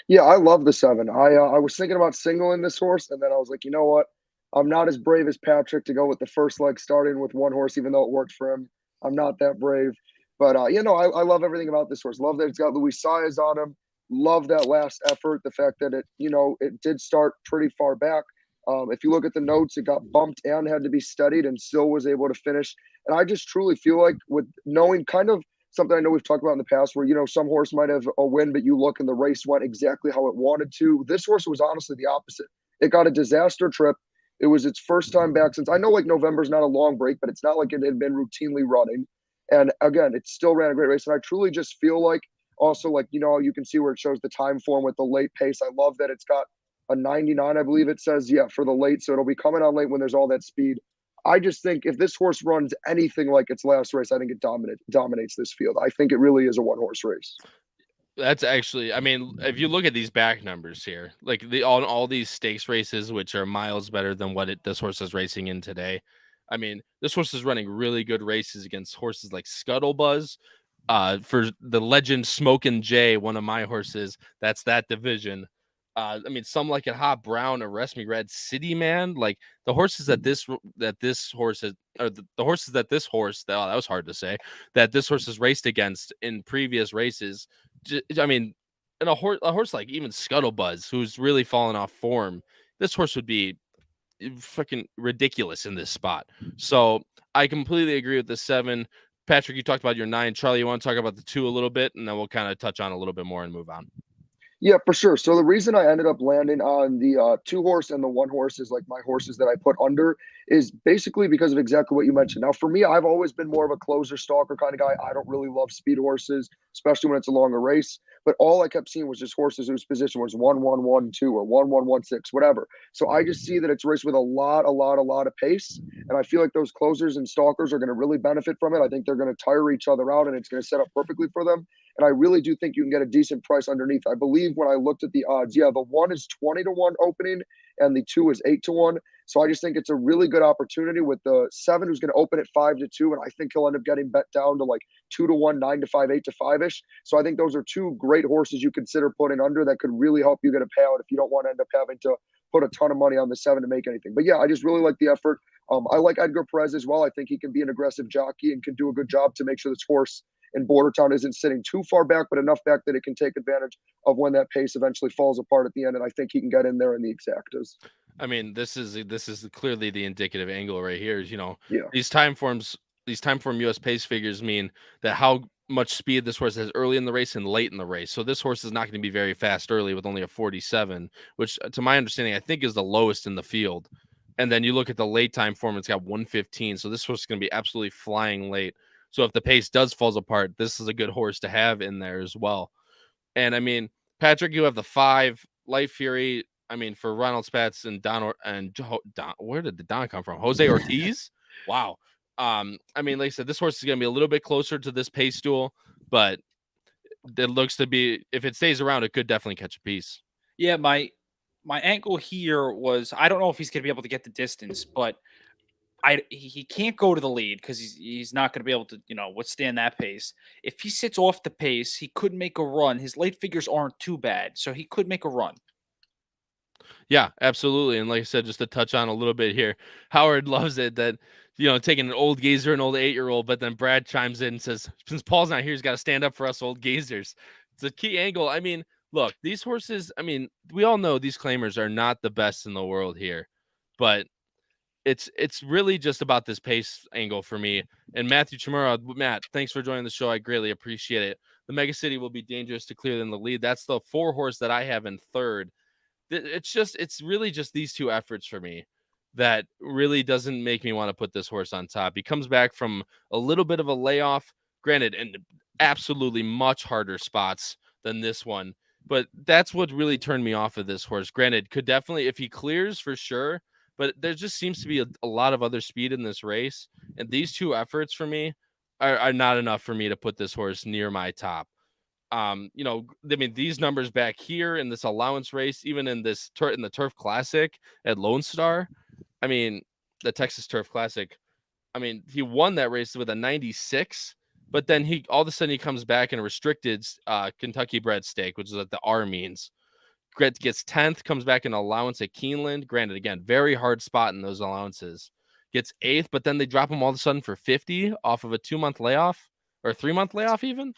Yeah, I love the 7. I was thinking about singling this horse, and then I was like, you know what? I'm not as brave as Patrick to go with the first leg starting with one horse, even though it worked for him. I'm not that brave. But I love everything about this horse. Love that it's got Luis Saez on him. Love that last effort. The fact that it did start pretty far back. If you look at the notes, it got bumped and had to be studied and still was able to finish. And I just truly feel like with knowing kind of something I know we've talked about in the past where, some horse might have a win, but you look and the race went exactly how it wanted to. This horse was honestly the opposite. It got a disaster trip. It was its first time back since I know like November's not a long break, but it's not like it had been routinely running. And again, it still ran a great race. And I truly just feel like also like, you can see where it shows the time form with the late pace. I love that it's got a 99, I believe it says, yeah, for the late. So it'll be coming on late when there's all that speed. I just think if this horse runs anything like its last race, I think it dominates this field. I think it really is a one horse race. That's actually, I mean, if you look at these back numbers here, like on all these stakes races, which are miles better than what this horse is racing in today. I mean, this horse is running really good races against horses like Scuttlebuzz. For the legend Smokin' Jay, one of my horses, that's that division. I mean, some like it Hot Brown, Arrest Me Red, City Man, like the horses that this horse has, or the horses that this horse, oh, that was hard to say, that this horse has raced against in previous races. I mean, and a horse like even Scuttlebuzz, who's really fallen off form, this horse would be fucking ridiculous in this spot. So I completely agree with the 7. Patrick, you talked about your 9. Charlie, you want to talk about the 2 a little bit, and then we'll kind of touch on a little bit more and move on. Yeah, for sure. So the reason I ended up landing on the 2 horse and the 1 horse is like my horses that I put under is basically because of exactly what you mentioned. Now, for me, I've always been more of a closer stalker kind of guy. I don't really love speed horses, especially when it's a longer race. But all I kept seeing was just horses whose position was 1-1-1-2 or 1-1-1-6, whatever. So I just see that it's raced with a lot of pace. And I feel like those closers and stalkers are going to really benefit from it. I think they're going to tire each other out and it's going to set up perfectly for them. And I really do think you can get a decent price underneath. I believe when I looked at the odds, yeah, the 1 is 20-1 opening and the 2 is 8-1. So I just think it's a really good opportunity with the 7 who's going to open at 5-2. And I think he'll end up getting bet down to like 2-1, 9-5, 8-5 ish. So I think those are 2 great horses you consider putting under that could really help you get a payout if you don't want to end up having to put a ton of money on the 7 to make anything. But yeah, I just really like the effort. I like Edgar Perez as well. I think he can be an aggressive jockey and can do a good job to make sure this horse in Bordertown isn't sitting too far back, but enough back that it can take advantage of when that pace eventually falls apart at the end. And I think he can get in there in the exactas. I mean, this is clearly the indicative angle right here. Is Yeah. these time form US pace figures mean that how much speed this horse has early in the race and late in the race. So this horse is not going to be very fast early with only a 47, which to my understanding, I think is the lowest in the field. And then you look at the late time form, it's got 115. So this horse is going to be absolutely flying late. So if the pace does falls apart, this is a good horse to have in there as well. And I mean, Patrick, you have the 5 Light Fury. I mean, for Ronald Spats and Don, where did the Don come from? Jose Ortiz. Wow. I mean, like I said, this horse is going to be a little bit closer to this pace duel, but it looks to be, if it stays around, it could definitely catch a piece. Yeah, my angle here was I don't know if he's going to be able to get the distance, but he can't go to the lead because he's not going to be able to withstand that pace. If he sits off the pace, he could make a run. His late figures aren't too bad, so he could make a run. Yeah, absolutely. And like I said, just to touch on a little bit here, Howard loves it that, taking an old gazer, an old 8-year-old, but then Brad chimes in and says, since Paul's not here, he's got to stand up for us old gazers. It's a key angle. I mean, look, these horses, we all know these claimers are not the best in the world here, but it's really just about this pace angle for me. And Matthew Chimura, Matt, thanks for joining the show. I greatly appreciate it. The Mega City will be dangerous to clear in the lead. That's the 4 horse that I have in third. It's really just these 2 efforts for me that really doesn't make me want to put this horse on top. He comes back from a little bit of a layoff, granted, and absolutely much harder spots than this one. But that's what really turned me off of this horse. Granted, could definitely, if he clears for sure, but there just seems to be a lot of other speed in this race. And these 2 efforts for me are not enough for me to put this horse near my top. These numbers back here in this allowance race, even in this in the Turf Classic at Lone Star, the Texas Turf Classic, he won that race with a 96, but then he all of a sudden he comes back in a restricted Kentucky bred stake, which is what the R means. Gets 10th, comes back in allowance at Keeneland. Granted, again, very hard spot in those allowances. Gets 8th, but then they drop him all of a sudden for 50 off of a 2-month layoff or 3-month layoff even.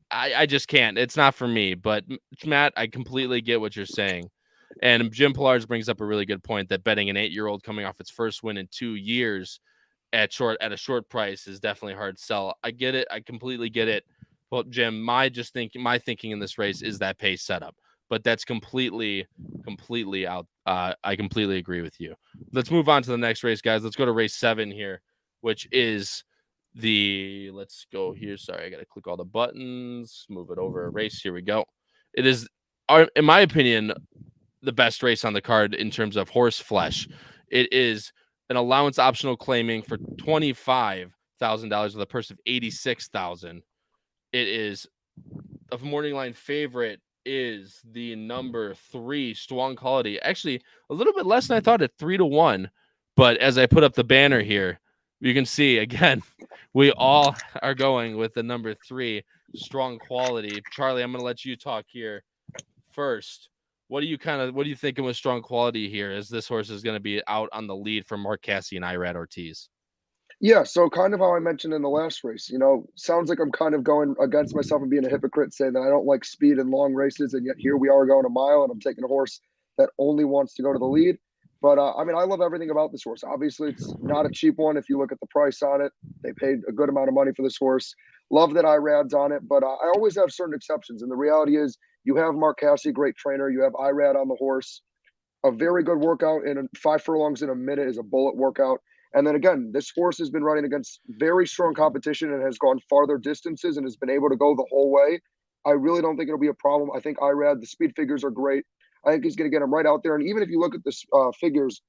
I just can't. It's not for me. But Matt, I completely get what you're saying. And Jim Pillards brings up a really good point that betting an 8-year-old coming off its first win in 2 years at a short price is definitely a hard sell. I get it. I completely get it. Well, Jim, my thinking in this race is that pace setup. But that's completely out. I completely agree with you. Let's move on to the next race, guys. Let's go to race 7 here, which is let's go here. Sorry, I got to click all the buttons, move it over a race. Here we go. It is, in my opinion, the best race on the card in terms of horse flesh. It is an allowance optional claiming for $25,000 with a purse of $86,000. It is a morning line favorite is the number 3 Strong Quality. Actually, a little bit less than I thought at 3-1. But as I put up the banner here, you can see again, we all are going with the number 3 Strong Quality. Charlie, I'm going to let you talk here first. What are you thinking with Strong Quality here as this horse is going to be out on the lead for Mark Casse and Irad Ortiz? Yeah, so kind of how I mentioned in the last race, sounds like I'm kind of going against myself and being a hypocrite saying that I don't like speed in long races, and yet here we are going a mile and I'm taking a horse that only wants to go to the lead. But, I love everything about this horse. Obviously, it's not a cheap one if you look at the price on it. They paid a good amount of money for this horse. Love that Irad's on it, but I always have certain exceptions. And the reality is you have Mark Casse, great trainer. You have Irad on the horse. A very good workout in 5 furlongs in a minute is a bullet workout. And then again, this horse has been running against very strong competition and has gone farther distances and has been able to go the whole way. I really don't think it'll be a problem. I think Irad, the speed figures are great. I think he's going to get him right out there. And even if you look at the figures,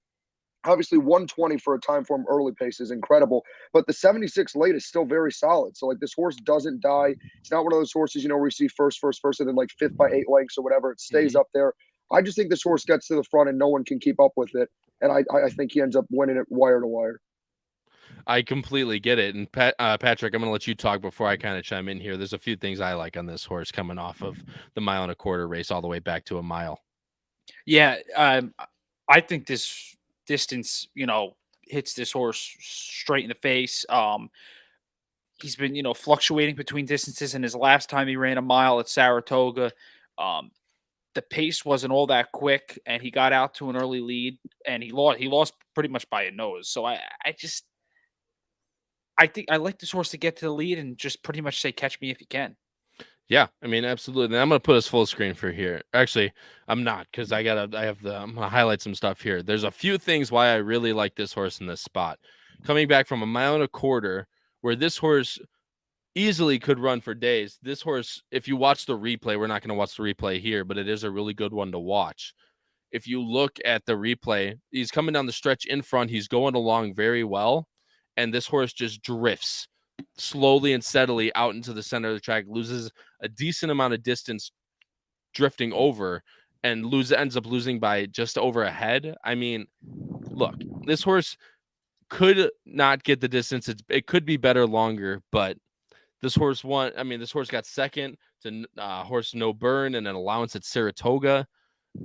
obviously 120 for a time form early pace is incredible, but the 76 late is still very solid. So like this horse doesn't die. It's not one of those horses, where you see first, and then like 5th by 8 lengths or whatever. It stays up there. I just think this horse gets to the front and no one can keep up with it. And I think he ends up winning it wire to wire. I completely get it. And Patrick, I'm going to let you talk before I kind of chime in here. There's a few things I like on this horse coming off of the 1.25 mile race all the way back to a mile. Yeah, I think this distance, hits this horse straight in the face. He's been, fluctuating between distances, and his last time he ran a mile at Saratoga, the pace wasn't all that quick, and he got out to an early lead, and he lost pretty much by a nose. So I think I like this horse to get to the lead and just pretty much say, catch me if you can. Yeah, absolutely. And I'm going to put us full screen for here. Actually, I'm not, because I'm going to highlight some stuff here. There's a few things why I really like this horse in this spot. Coming back from 1.25 miles, where this horse easily could run for days. This horse, if you watch the replay, we're not going to watch the replay here, but it is a really good one to watch. If you look at the replay, he's coming down the stretch in front. He's going along very well, and this horse just drifts slowly and steadily out into the center of the track, loses a decent amount of distance drifting over, and ends up losing by just over a head. Look, this horse could not get the distance. It could be better longer, but this horse won. I mean, this horse got second to horse No Burn and an allowance at Saratoga.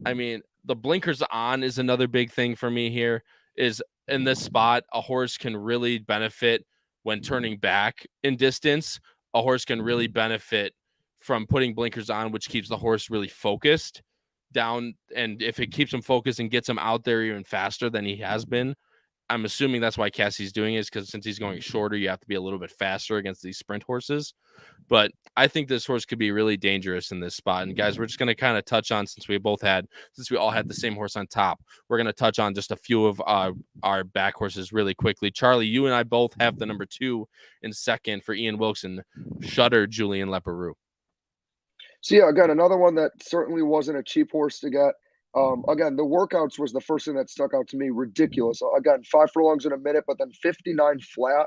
I mean, the blinkers on is another big thing for me here. Is in this spot, a horse can really benefit when turning back in distance. A horse can really benefit from putting blinkers on, which keeps the horse really focused down. And if it keeps him focused and gets him out there even faster than he has been, I'm assuming that's why Cassie's doing it, is because since he's going shorter, you have to be a little bit faster against these sprint horses. But I think this horse could be really dangerous in this spot. And guys, we're just going to kind of touch on, since we all had the same horse on top, we're going to touch on just a few of our back horses really quickly. Charlie, you and I both have the number 2 in second for Ian Wilkes, Shutter Julian Leperoux. So yeah, again, another one that certainly wasn't a cheap horse to get. Again, the workouts was the first thing that stuck out to me. Ridiculous. Again, 5 furlongs in a minute, but then 59 flat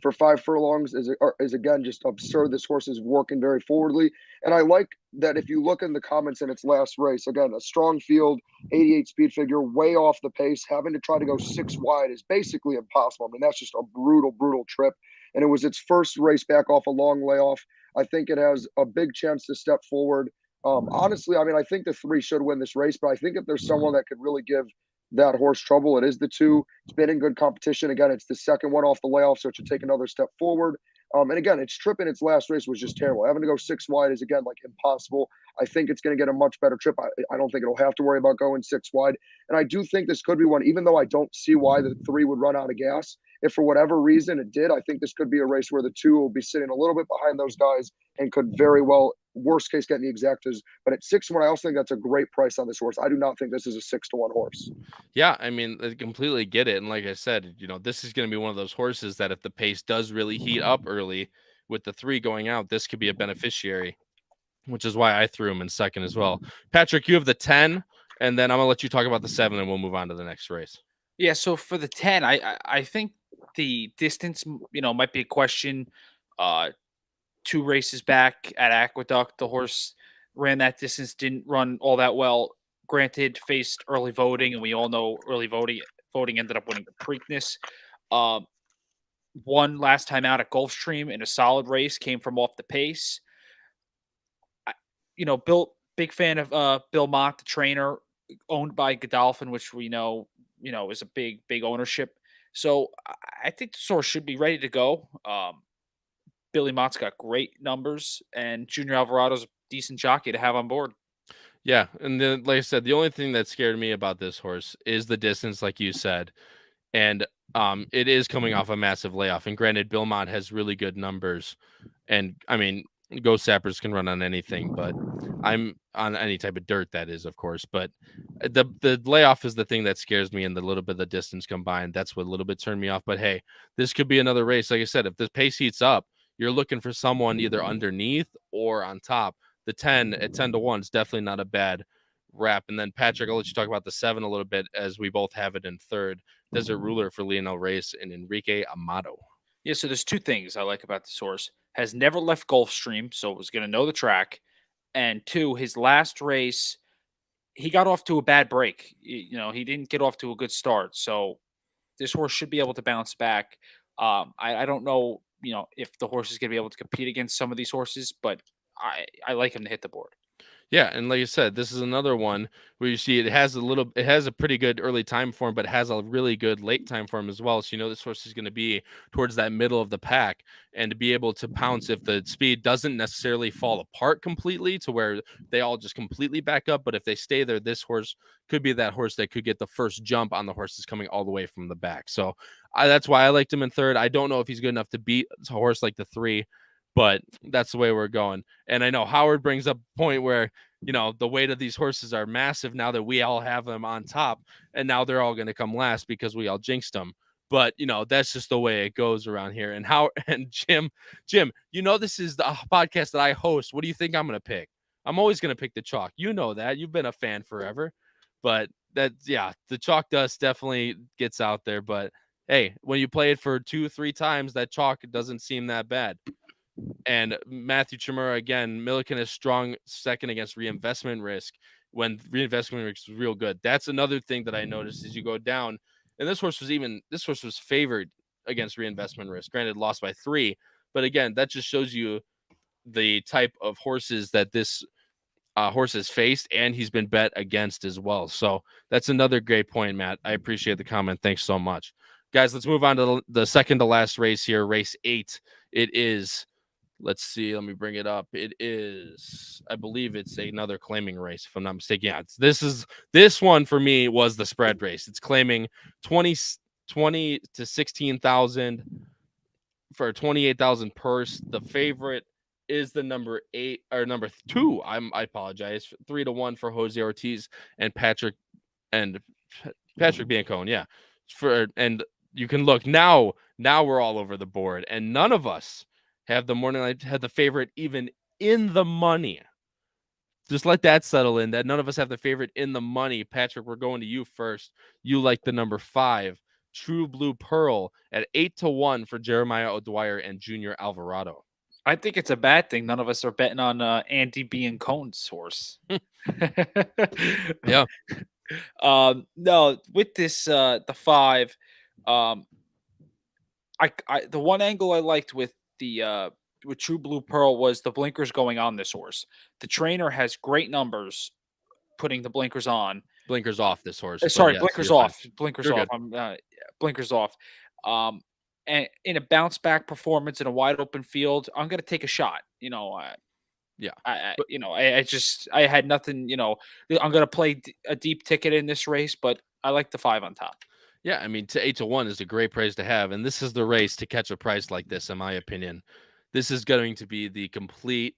for 5 furlongs is again just absurd. This horse is working very forwardly, and I like that. If you look in the comments in its last race, again, a strong field, 88 speed figure, way off the pace, having to try to go 6 wide is basically impossible. I mean, that's just a brutal trip, and it was its first race back off a long layoff. I think it has a big chance to step forward. Honestly, I mean, I think the 3 should win this race, but I think if there's someone that could really give that horse trouble, it is the 2. It's been in good competition. Again, it's the second one off the layoff, so it should take another step forward. And again, its trip in its last race was just terrible. Having to go 6 wide is, again, like impossible. I think it's going to get a much better trip. I don't think it'll have to worry about going 6 wide. And I do think this could be one, even though I don't see why the 3 would run out of gas. If for whatever reason it did, I think this could be a race where the 2 will be sitting a little bit behind those guys and could very well, worst case, get in the exactas. But at 6-1, I also think that's a great price on this horse. I do not think this is a 6-1 horse. Yeah, I mean, I completely get it. And like I said, this is going to be one of those horses that if the pace does really heat up early with the 3 going out, this could be a beneficiary, which is why I threw him in second as well. Patrick, you have the 10, and then I'm going to let you talk about the 7, and we'll move on to the next race. Yeah, so for the 10, I think the distance, might be a question. 2 races back at Aqueduct, the horse ran that distance, didn't run all that well. Granted, faced early voting, and we all know early voting ended up winning the Preakness. Won last time out at Gulfstream in a solid race, came from off the pace. Bill, big fan of Bill Mott, the trainer, owned by Godolphin, which we know, is a big ownership. So I think the source should be ready to go. Billy Mott's got great numbers, and Junior Alvarado's a decent jockey to have on board. Yeah, and then, like I said, the only thing that scared me about this horse is the distance, like you said, and it is coming off a massive layoff. And granted, Bill Mott has really good numbers, and I mean, Ghost Sappers can run on anything, but I'm on any type of dirt, that is, of course. But the layoff is the thing that scares me, and the little bit of the distance combined, that's what a little bit turned me off. But hey, this could be another race. Like I said, if the pace heats up, you're looking for someone either underneath or on top. The 10 at 10-1 is definitely not a bad wrap. And then Patrick, I'll let you talk about the 7 a little bit, as we both have it in third. Desert Ruler for Lionel Reyes and Enrique Amado. Yeah, so there's 2 things I like about this horse. Has never left Gulfstream, so was going to know the track. And 2, his last race, he got off to a bad break. He didn't get off to a good start. So this horse should be able to bounce back. I don't know, if the horse is going to be able to compete against some of these horses, but I like him to hit the board. Yeah, and like I said, this is another one where you see it has a pretty good early time form, but has a really good late time form as well. So this horse is going to be towards that middle of the pack, and to be able to pounce if the speed doesn't necessarily fall apart completely to where they all just completely back up. But if they stay there, this horse could be that horse that could get the first jump on the horses coming all the way from the back. So that's why I liked him in third. I don't know if he's good enough to beat a horse like the 3, but that's the way we're going. And I know Howard brings up a point where, the weight of these horses are massive now that we all have them on top, and now they're all going to come last because we all jinxed them. But, that's just the way it goes around here. And Jim, this is the podcast that I host. What do you think I'm going to pick? I'm always going to pick the chalk. You know that. You've been a fan forever. But the chalk dust definitely gets out there. But hey, when you play it for 2-3 times, that chalk doesn't seem that bad. And Matthew Chimura, again, Milliken is strong second against reinvestment risk when reinvestment risk is real good. That's another thing that I noticed as you go down And this horse was favored against reinvestment risk. Granted, lost by 3, but again, that just shows you the type of horses that this horse has faced, and he's been bet against as well. So that's another great point, Matt. I appreciate the comment. Thanks so much. Guys, let's move on to the second to last race here, race 8. It is, let's see, let me bring it up. It is, I believe it's another claiming race, if I'm not mistaken. Yeah, this one for me was the spread race. It's claiming 20 to 16,000 for a 28,000 purse. The favorite is the number 2. I apologize. 3-1 for Jose Ortiz and Patrick Biancone. Yeah. And you can look now we're all over the board, and none of us have the morning light had the favorite even in the money. Just let that settle in, that none of us have the favorite in the money. Patrick, we're going to you first. You like the number 5, True Blue Pearl, at 8-1 for Jeremiah O'Dwyer and Junior Alvarado. I think it's a bad thing. None of us are betting on Andy Biancone's horse. Yeah. No, with this the 5, the one angle I liked with the with True Blue Pearl was the blinkers going on this horse. The trainer has great numbers putting the blinkers on. Blinkers off this horse. Sorry, yes, blinkers you're off. fine. Blinkers You're off. Blinkers off. And in a bounce back performance in a wide open field, I'm going to take a shot. Yeah. I had nothing. I'm going to play a deep ticket in this race, but I like the 5 on top. Yeah, I mean, to 8-1 is a great price to have, and this is the race to catch a price like this, in my opinion. This is going to be the complete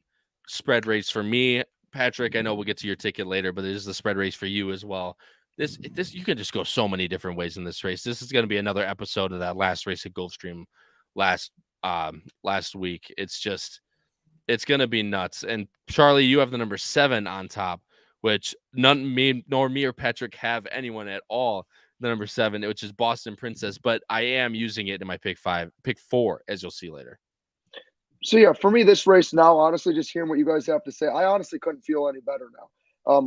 spread race for me, Patrick. I know we'll get to your ticket later, but it is the spread race for you as well. This you can just go so many different ways in this race. This is going to be another episode of that last race at Gulfstream last week. It's going to be nuts. And Charlie, you have the number 7 on top, which me or Patrick have anyone at all. The number 7, which is Boston Princess, but I am using it in my pick 4, as you'll see later. So yeah, for me, this race now, honestly, just hearing what you guys have to say, I honestly couldn't feel any better now.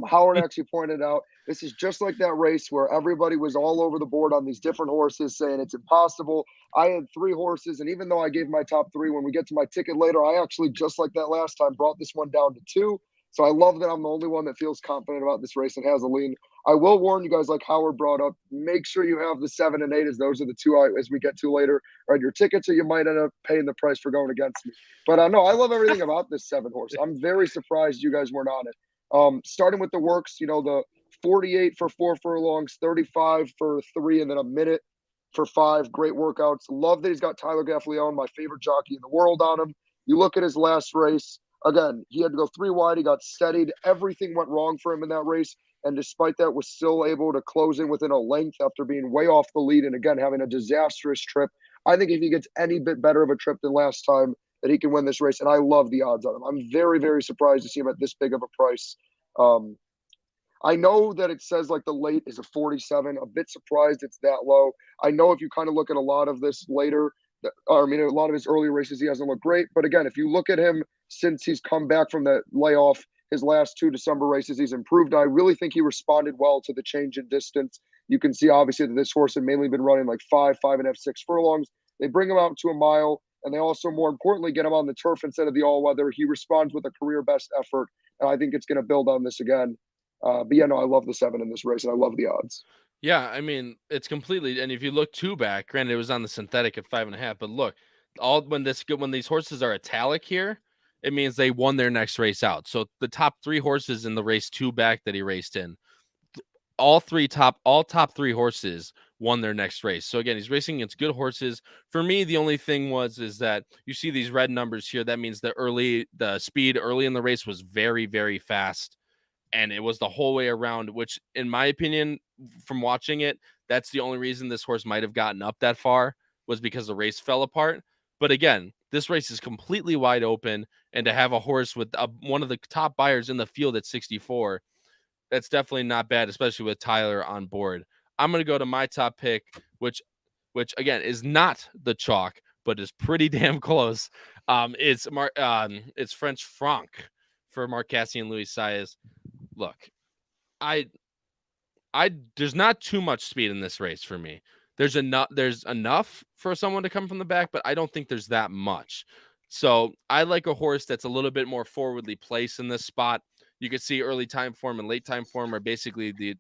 Howard actually pointed out, this is just like that race where everybody was all over the board on these different horses saying it's impossible. I had 3 horses, and even though I gave my top 3, when we get to my ticket later, I actually, just like that last time, brought this one down to 2. So I love that I'm the only one that feels confident about this race and has a lean. I will warn you guys, like Howard brought up, make sure you have the 7 and 8, as those are the 2 as we get to later on your tickets, or you might end up paying the price for going against me. But no, I love everything about this 7 horse. I'm very surprised you guys weren't on it. Starting with the works, the 48 for 4 furlongs, 35 for 3, and then a minute for 5. Great workouts. Love that he's got Tyler Gaffalione, my favorite jockey in the world, on him. You look at his last race. Again, he had to go 3 wide. He got steadied. Everything went wrong for him in that race. And despite that, was still able to close in within a length after being way off the lead and, again, having a disastrous trip. I think if he gets any bit better of a trip than last time, that he can win this race. And I love the odds on him. I'm very, very surprised to see him at this big of a price. I know that it says like the late is a 47. A bit surprised it's that low. I know if you kind of look at a lot of this later, a lot of his early races, he hasn't looked great. But again, if you look at him since he's come back from that layoff, his last 2 December races, he's improved. I really think he responded well to the change in distance. You can see, obviously, that this horse had mainly been running like 5, 5.5, 6 furlongs. They bring him out to a mile, and they also, more importantly, get him on the turf instead of the all-weather. He responds with a career-best effort, and I think it's going to build on this again. But yeah, no, I love the 7 in this race, and I love the odds. Yeah, I mean, it's completely. And if you look 2 back, granted, it was on the synthetic at 5.5, but look, when these horses are italic here, it means they won their next race out. So the top 3 horses in the race 2 back that he raced in, all top 3 horses won their next race. So again, he's racing against good horses. For me, the only thing is that you see these red numbers here. That means the speed early in the race was very, very fast. And it was the whole way around, which in my opinion, from watching it, that's the only reason this horse might have gotten up that far, was because the race fell apart. But again, this race is completely wide open, and to have a horse with one of the top buyers in the field at 64, that's definitely not bad, especially with Tyler on board. I'm going to go to my top pick, which again is not the chalk, but is pretty damn close. It's French Franc for Mark Cassidy and Louis Saez. Look, there's not too much speed in this race for me. there's enough for someone to come from the back, but I don't think there's that much. So I like a horse that's a little bit more forwardly placed in this spot. You can see early time form and late time form are basically the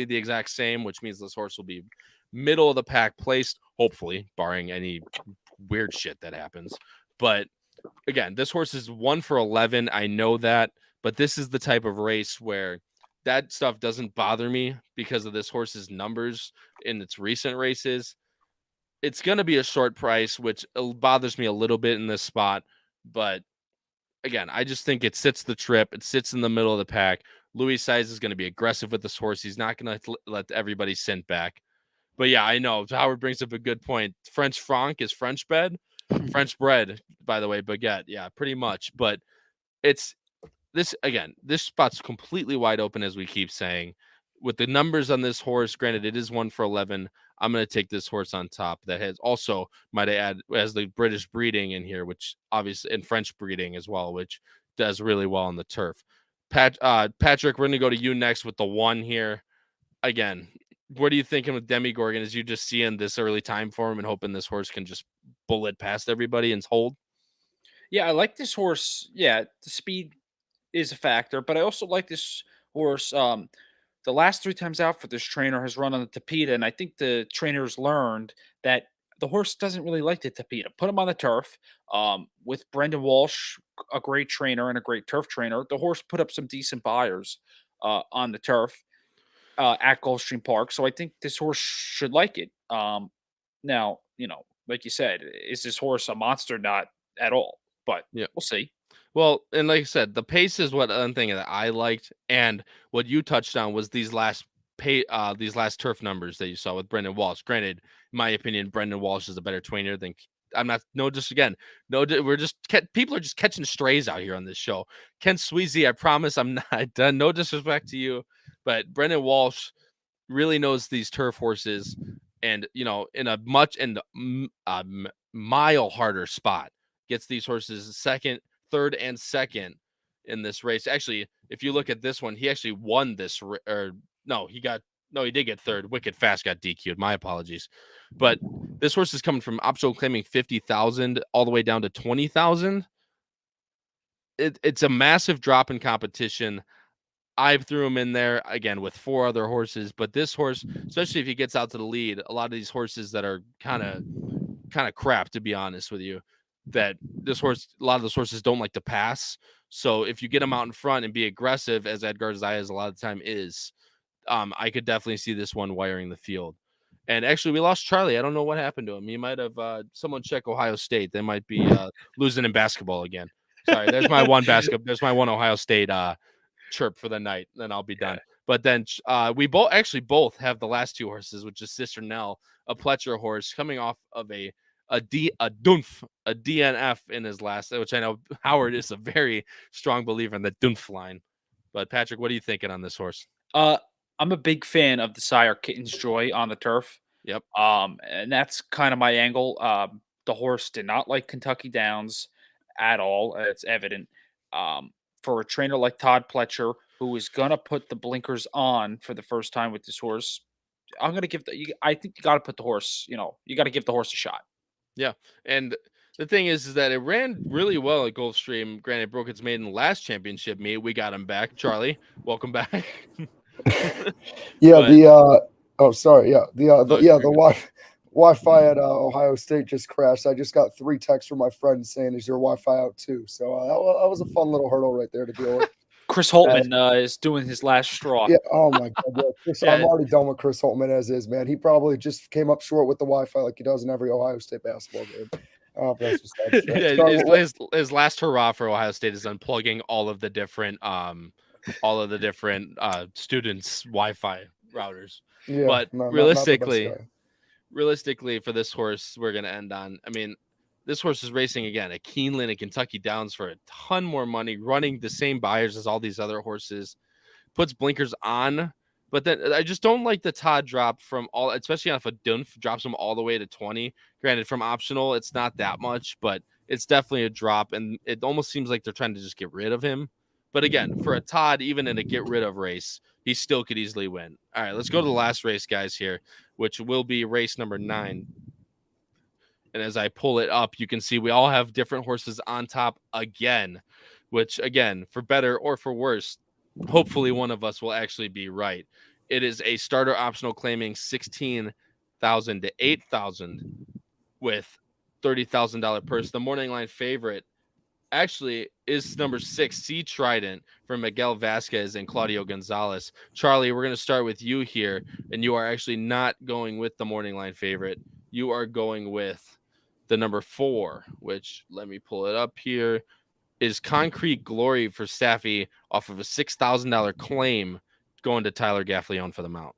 exact same, which means this horse will be middle of the pack placed, hopefully, barring any weird shit that happens. But again, this horse is 1 for 11. I know that, but this is the type of race where that stuff doesn't bother me because of this horse's numbers in its recent races. It's going to be a short price, which bothers me a little bit in this spot. But again, I just think it sits the trip. It sits in the middle of the pack. Louis Size is going to be aggressive with this horse. He's not going to let everybody sent back. But yeah, I know Howard brings up a good point. French Franc is French bred, French bread, by the way, baguette. Yeah, pretty much. But it's this again, this spot's completely wide open, as we keep saying. With the numbers on this horse, granted, it is 1 for 11. I'm going to take this horse on top. That has also, might I add, has the British breeding in here, which obviously, and French breeding as well, which does really well on the turf. Patrick, we're going to go to you next with the 1 here. Again, what are you thinking with Demigorgon? Is you just seeing this early time for him and hoping this horse can just bullet past everybody and hold? Yeah, I like this horse. Yeah, the speed is a factor, but I also like this horse. The last 3 times out for this trainer has run on the Tapeta, and I think the trainers learned that the horse doesn't really like the Tapeta. Put him on the turf. With Brendan Walsh, a great trainer and a great turf trainer, the horse put up some decent buyers on the turf at Gulfstream Park. So I think this horse should like it. Now, like you said, is this horse a monster? Not at all, but Yeah. we'll see. Well, and like I said, the pace is one thing that I liked, and what you touched on was these last turf numbers that you saw with Brendan Walsh. Granted, in my opinion, Brendan Walsh is a better trainer than. I'm not no just again no we're just people are just catching strays out here on this show. Ken Sweezy, I promise I'm not done. No disrespect to you, but Brendan Walsh really knows these turf horses, and in a mile harder spot, gets these horses second, third, and second in this race. Actually, if you look at this one, he actually won this, or no, he did get third. Wicked Fast got DQ'd. My apologies, but this horse is coming from optional claiming 50,000 all the way down to 20,000. It's a massive drop in competition. I threw him in there again with 4 other horses, but this horse, especially if he gets out to the lead, a lot of these horses that are kind of crap, to be honest with you, that a lot of those horses don't like to pass. So if you get them out in front and be aggressive, as Edgar Zayas a lot of the time is, I could definitely see this one wiring the field. And actually, we lost Charlie. I don't know what happened to him. He might have someone check Ohio State. They might be losing in basketball again. Sorry, there's my one Ohio State chirp for the night. Then I'll be done. But then we both have the last 2 horses, which is Sister Nell, a Pletcher horse coming off of a DNF in his last, which I know Howard is a very strong believer in the Dunf line. But Patrick, what are you thinking on this horse? I'm a big fan of the sire Kitten's Joy on the turf. Yep. And that's kind of my angle. The horse did not like Kentucky Downs at all. It's evident. For a trainer like Todd Pletcher, who is gonna put the blinkers on for the first time with this horse, I'm gonna I think you got to put the horse. You got to give the horse a shot. Yeah, and the thing is that it ran really well at Gulfstream. Granted, broke its maiden last championship meet. We got him back. Charlie, welcome back. Yeah, but, the Wi-Fi at Ohio State just crashed. I just got 3 texts from my friends saying, "Is your Wi-Fi out too?" So that was a fun little hurdle right there to deal with. Chris Holtman is doing his last straw. Yeah. Oh my God. Yeah. I'm already done with Chris Holtman as is, man. He probably just came up short with the Wi-Fi like he does in every Ohio State basketball game. Oh, that's just his last hurrah for Ohio State is unplugging all of the different students' Wi-Fi routers. Yeah, but not realistically, for this horse, we're gonna end on. I mean, this horse is racing again at Keeneland and Kentucky Downs for a ton more money, running the same buyers as all these other horses. Puts blinkers on, but then I just don't like the Todd drop from all, especially if a Dunf drops him all the way to 20. Granted, from optional, it's not that much, but it's definitely a drop, and it almost seems like they're trying to just get rid of him. But again, for a Todd, even in a get rid of race, he still could easily win. All right, let's go to the last race, guys, here. which will be race number 9. And as I pull it up, you can see we all have different horses on top again, which, again, for better or for worse, hopefully one of us will actually be right. It is a starter optional claiming 16,000 to 8,000 with $30,000 purse. The morning line favorite actually is number 6, Sea Trident, for Miguel Vasquez and Claudio Gonzalez. Charlie, we're going to start with you here, and you are actually not going with the morning line favorite. You are going with the number 4, which, let me pull it up here, is Concrete Glory for Staffy off of a $6,000 claim going to Tyler Gaffleone for the mount.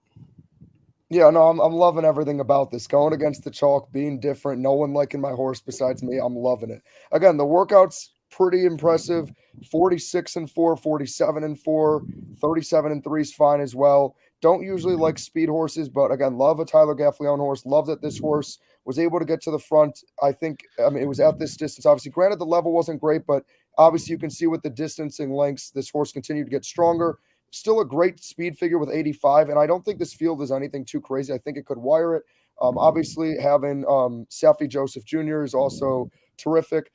Yeah, no, I'm loving everything about this. Going against the chalk, being different, no one liking my horse besides me. I'm loving it. Again, the workout's pretty impressive. 46-4, 47-4, 37-3 is fine as well. Don't usually like speed horses, but again, love a Tyler Gaffleone horse. Love that this horse was able to get to the front. I mean, it was at this distance. Obviously, granted, the level wasn't great, but obviously you can see with the distancing lengths, this horse continued to get stronger. Still a great speed figure with 85, and I don't think this field is anything too crazy. I think it could wire it. Obviously, having Safi Joseph Jr. is also terrific.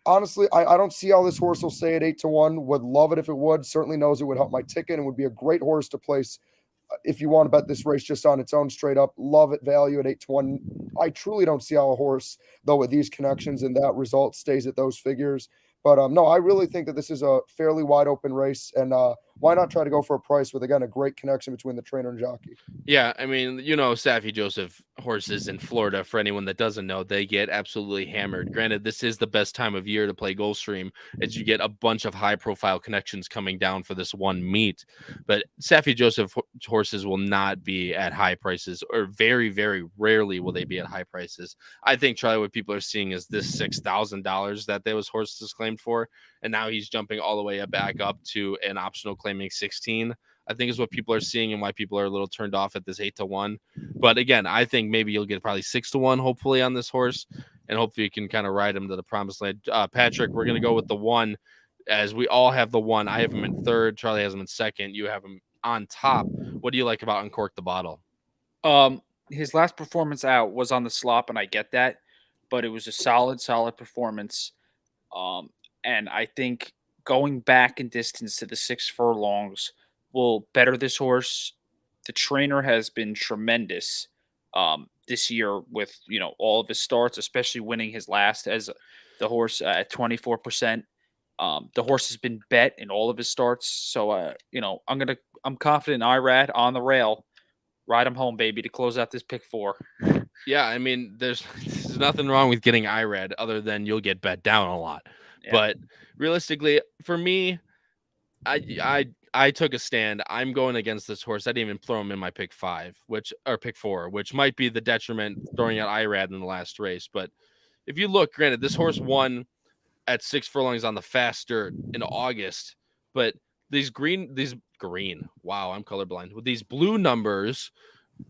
Honestly, I don't see how this horse will stay at 8-1. Would love it if it would. Certainly knows it would help my ticket and would be a great horse to place if you want to bet this race just on its own straight up. Love it value at 8-1. I truly don't see how a horse, though, with these connections and that result stays at those figures. But no, I really think that this is a fairly wide open race, and why not try to go for a price with, again, a great connection between the trainer and jockey? Yeah, I mean, Safi Joseph horses in Florida, for anyone that doesn't know, they get absolutely hammered. Granted, this is the best time of year to play Gulfstream, as you get a bunch of high-profile connections coming down for this one meet. But Safi Joseph horses will not be at high prices, or very, very rarely will they be at high prices. I think, Charlie, what people are seeing is this $6,000 that those horses claimed for, and now he's jumping all the way back up to an optional claiming 16. I think is what people are seeing and why people are a little turned off at this 8-1. But again, I think maybe you'll get probably 6-1, hopefully, on this horse, and hopefully you can kind of ride him to the promised land. Patrick, we're going to go with the 1, as we all have the 1. I have him in 3rd. Charlie has him in 2nd. You have him on top. What do you like about Uncork the Bottle? His last performance out was on the slop, and I get that, but it was a solid performance. And I think going back in distance to the 6 furlongs will better this horse. The trainer has been tremendous this year with, all of his starts, especially winning his last as the horse at 24%. The horse has been bet in all of his starts. So, I'm confident in Irad on the rail. Ride him home, baby, to close out this pick 4. Yeah, I mean, there's nothing wrong with getting Irad other than you'll get bet down a lot. Yeah. But realistically, for me, I took a stand. I'm going against this horse. I didn't even throw him in my pick 4, which might be the detriment throwing out Irad in the last race. But if you look, granted, this horse won at 6 furlongs on the fast dirt in August, but these green, wow, I'm colorblind. With these blue numbers,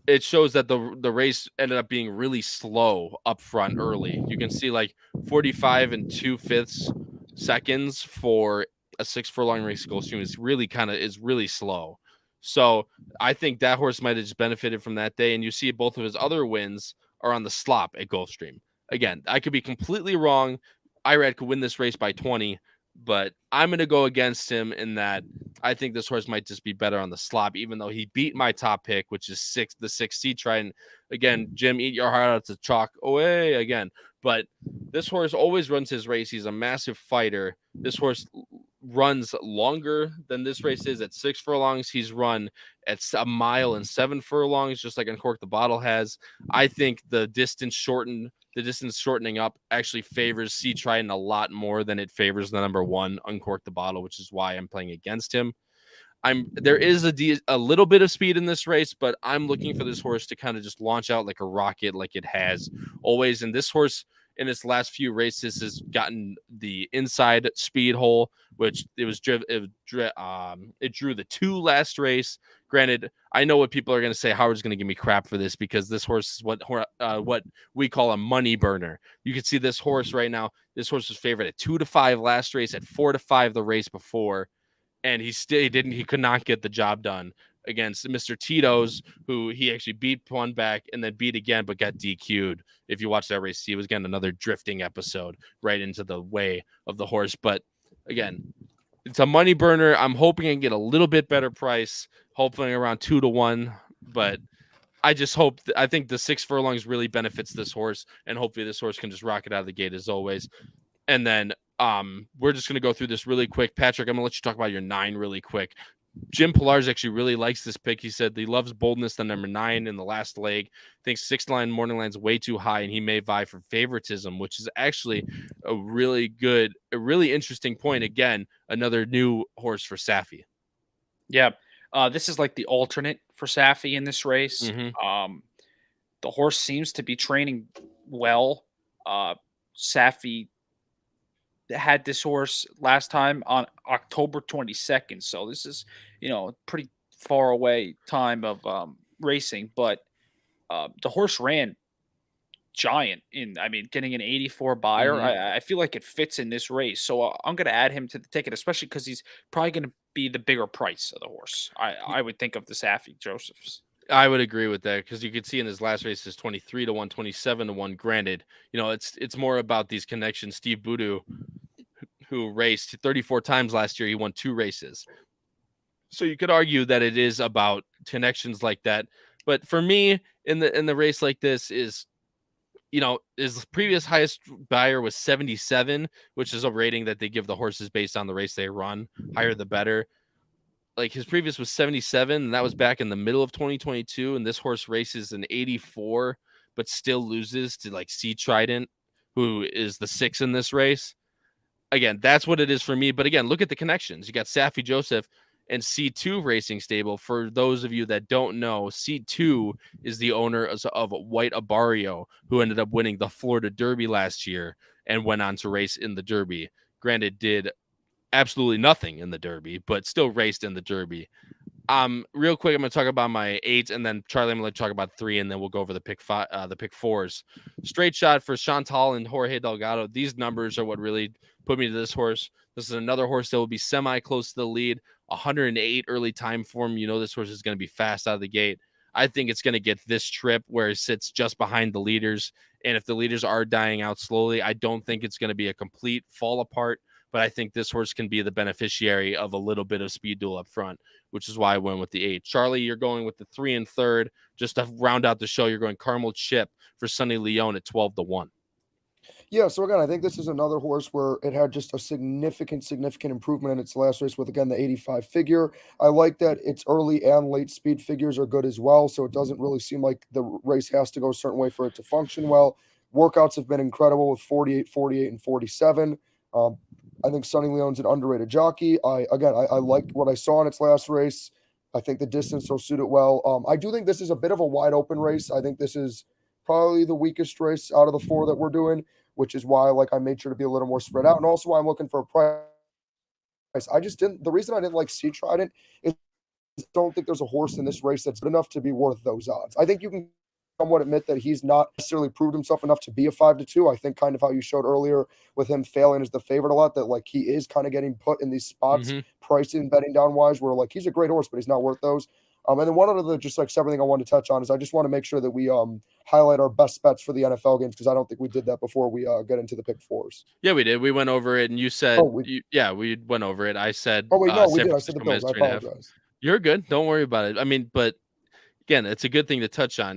it shows that the race ended up being really slow up front early. You can see like 45 2/5 seconds for a 6 furlong race Gulfstream is really slow. So I think that horse might have just benefited from that day. And you see both of his other wins are on the slop at Gulfstream. Again, I could be completely wrong. Irad could win this race by 20, but I'm going to go against him in that I think this horse might just be better on the slop, even though he beat my top pick, which is the 6 Sea Trident. Again, Jim, eat your heart out to chalk away again. But this horse always runs his race. He's a massive fighter. This horse runs longer than this race is at 6 furlongs. He's run at 1 mile and 7 furlongs, just like Uncork the Bottle has. I think the distance shortening up actually favors Sea Trident a lot more than it favors the number 1, Uncork the Bottle, which is why I'm playing against him. There is a little bit of speed in this race, but I'm looking for this horse to kind of just launch out like a rocket, like it has always. And this horse in its last few races has gotten the inside speed hole, which it drew the 2 last race. Granted, I know what people are going to say. Howard's going to give me crap for this because this horse is what we call a money burner. You can see this horse right now. This horse was favored at 2-5 last race, at 4-5 the race before. And he could not get the job done. against Mr. Tito's, who he actually beat one back and then beat again, but got DQ'd. If you watch that race, he was getting another drifting episode right into the way of the horse. But again, it's a money burner. I'm hoping I can get a little bit better price, hopefully around 2-1. But I just hope, I think the 6 furlongs really benefits this horse, and hopefully this horse can just rock it out of the gate as always. And then we're just going to go through this really quick. Patrick, I'm going to let you talk about your 9 really quick. Jim Pilar's actually really likes this pick. He said he loves boldness, the number 9 in the last leg. Thinks 6 line morning line's way too high, and he may vie for favoritism, which is actually a really interesting point. Again, another new horse for Safi. Yeah. This is like the alternate for Safi in this race. Mm-hmm. The horse seems to be training well. Safi had this horse last time on October 22nd. So this is, a pretty far away time of racing, but the horse ran giant getting an 84 buyer. Mm-hmm. I feel like it fits in this race. So I'm going to add him to the ticket, especially because he's probably going to be the bigger price of the horse. I would think of the Safi Josephs. I would agree with that, because you could see in his last race is 23-1, 27-1. Granted, it's more about these connections. Steve Boudou, who raced 34 times last year, he won 2 races. So you could argue that it is about connections like that. But for me, in the race like this is, his previous highest buyer was 77, which is a rating that they give the horses based on the race they run. Higher the better. Like, his previous was 77, and that was back in the middle of 2022. And this horse races an 84, but still loses to like Sea Trident, who is the 6 in this race. Again, that's what it is for me. But again, look at the connections. You got Safi Joseph and C2 Racing Stable. For those of you that don't know, C2 is the owner of White Abario, who ended up winning the Florida Derby last year and went on to race in the Derby. Granted, did absolutely nothing in the Derby, but still raced in the Derby. Real quick, I'm going to talk about my 8, and then Charlie, I'm going to talk about 3, and then we'll go over the pick 4s. Straight shot for Chantal and Jorge Delgado. These numbers are what really put me to this horse. This is another horse that will be semi-close to the lead. 108 early time form. This horse is going to be fast out of the gate. I think it's going to get this trip where it sits just behind the leaders. And if the leaders are dying out slowly, I don't think it's going to be a complete fall apart. But I think this horse can be the beneficiary of a little bit of speed duel up front, which is why I went with the 8. Charlie, you're going with the 3 and 3rd. Just to round out the show, you're going Carmel Chip for Sonny Leone at 12-1. Yeah, so again, I think this is another horse where it had just a significant improvement in its last race with, again, the 85 figure. I like that its early and late speed figures are good as well, so it doesn't really seem like the race has to go a certain way for it to function well. Workouts have been incredible with 48, 48, and 47. I think Sonny Leone's an underrated jockey. I like what I saw in its last race. I think the distance will suit it well. I do think this is a bit of a wide open race. I think this is probably the weakest race out of the 4 that we're doing, which is why I made sure to be a little more spread out, and also why I'm looking for a price. The reason I didn't like Sea Trident is I don't think there's a horse in this race that's good enough to be worth those odds. I think you can somewhat admit that he's not necessarily proved himself enough to be a 5-2. I think kind of how you showed earlier with him failing as the favorite a lot, that he is kind of getting put in these spots, pricing, betting down wise, where he's a great horse, but he's not worth those. And then one other just separate thing I wanted to touch on is I just want to make sure that we highlight our best bets for the NFL games, because I don't think we did that before we get into the pick 4s. Yeah, we did. We went over it, and you said, we went over it. I said, we did. I said the Bills. I apologize. You're good. Don't worry about it. But again, it's a good thing to touch on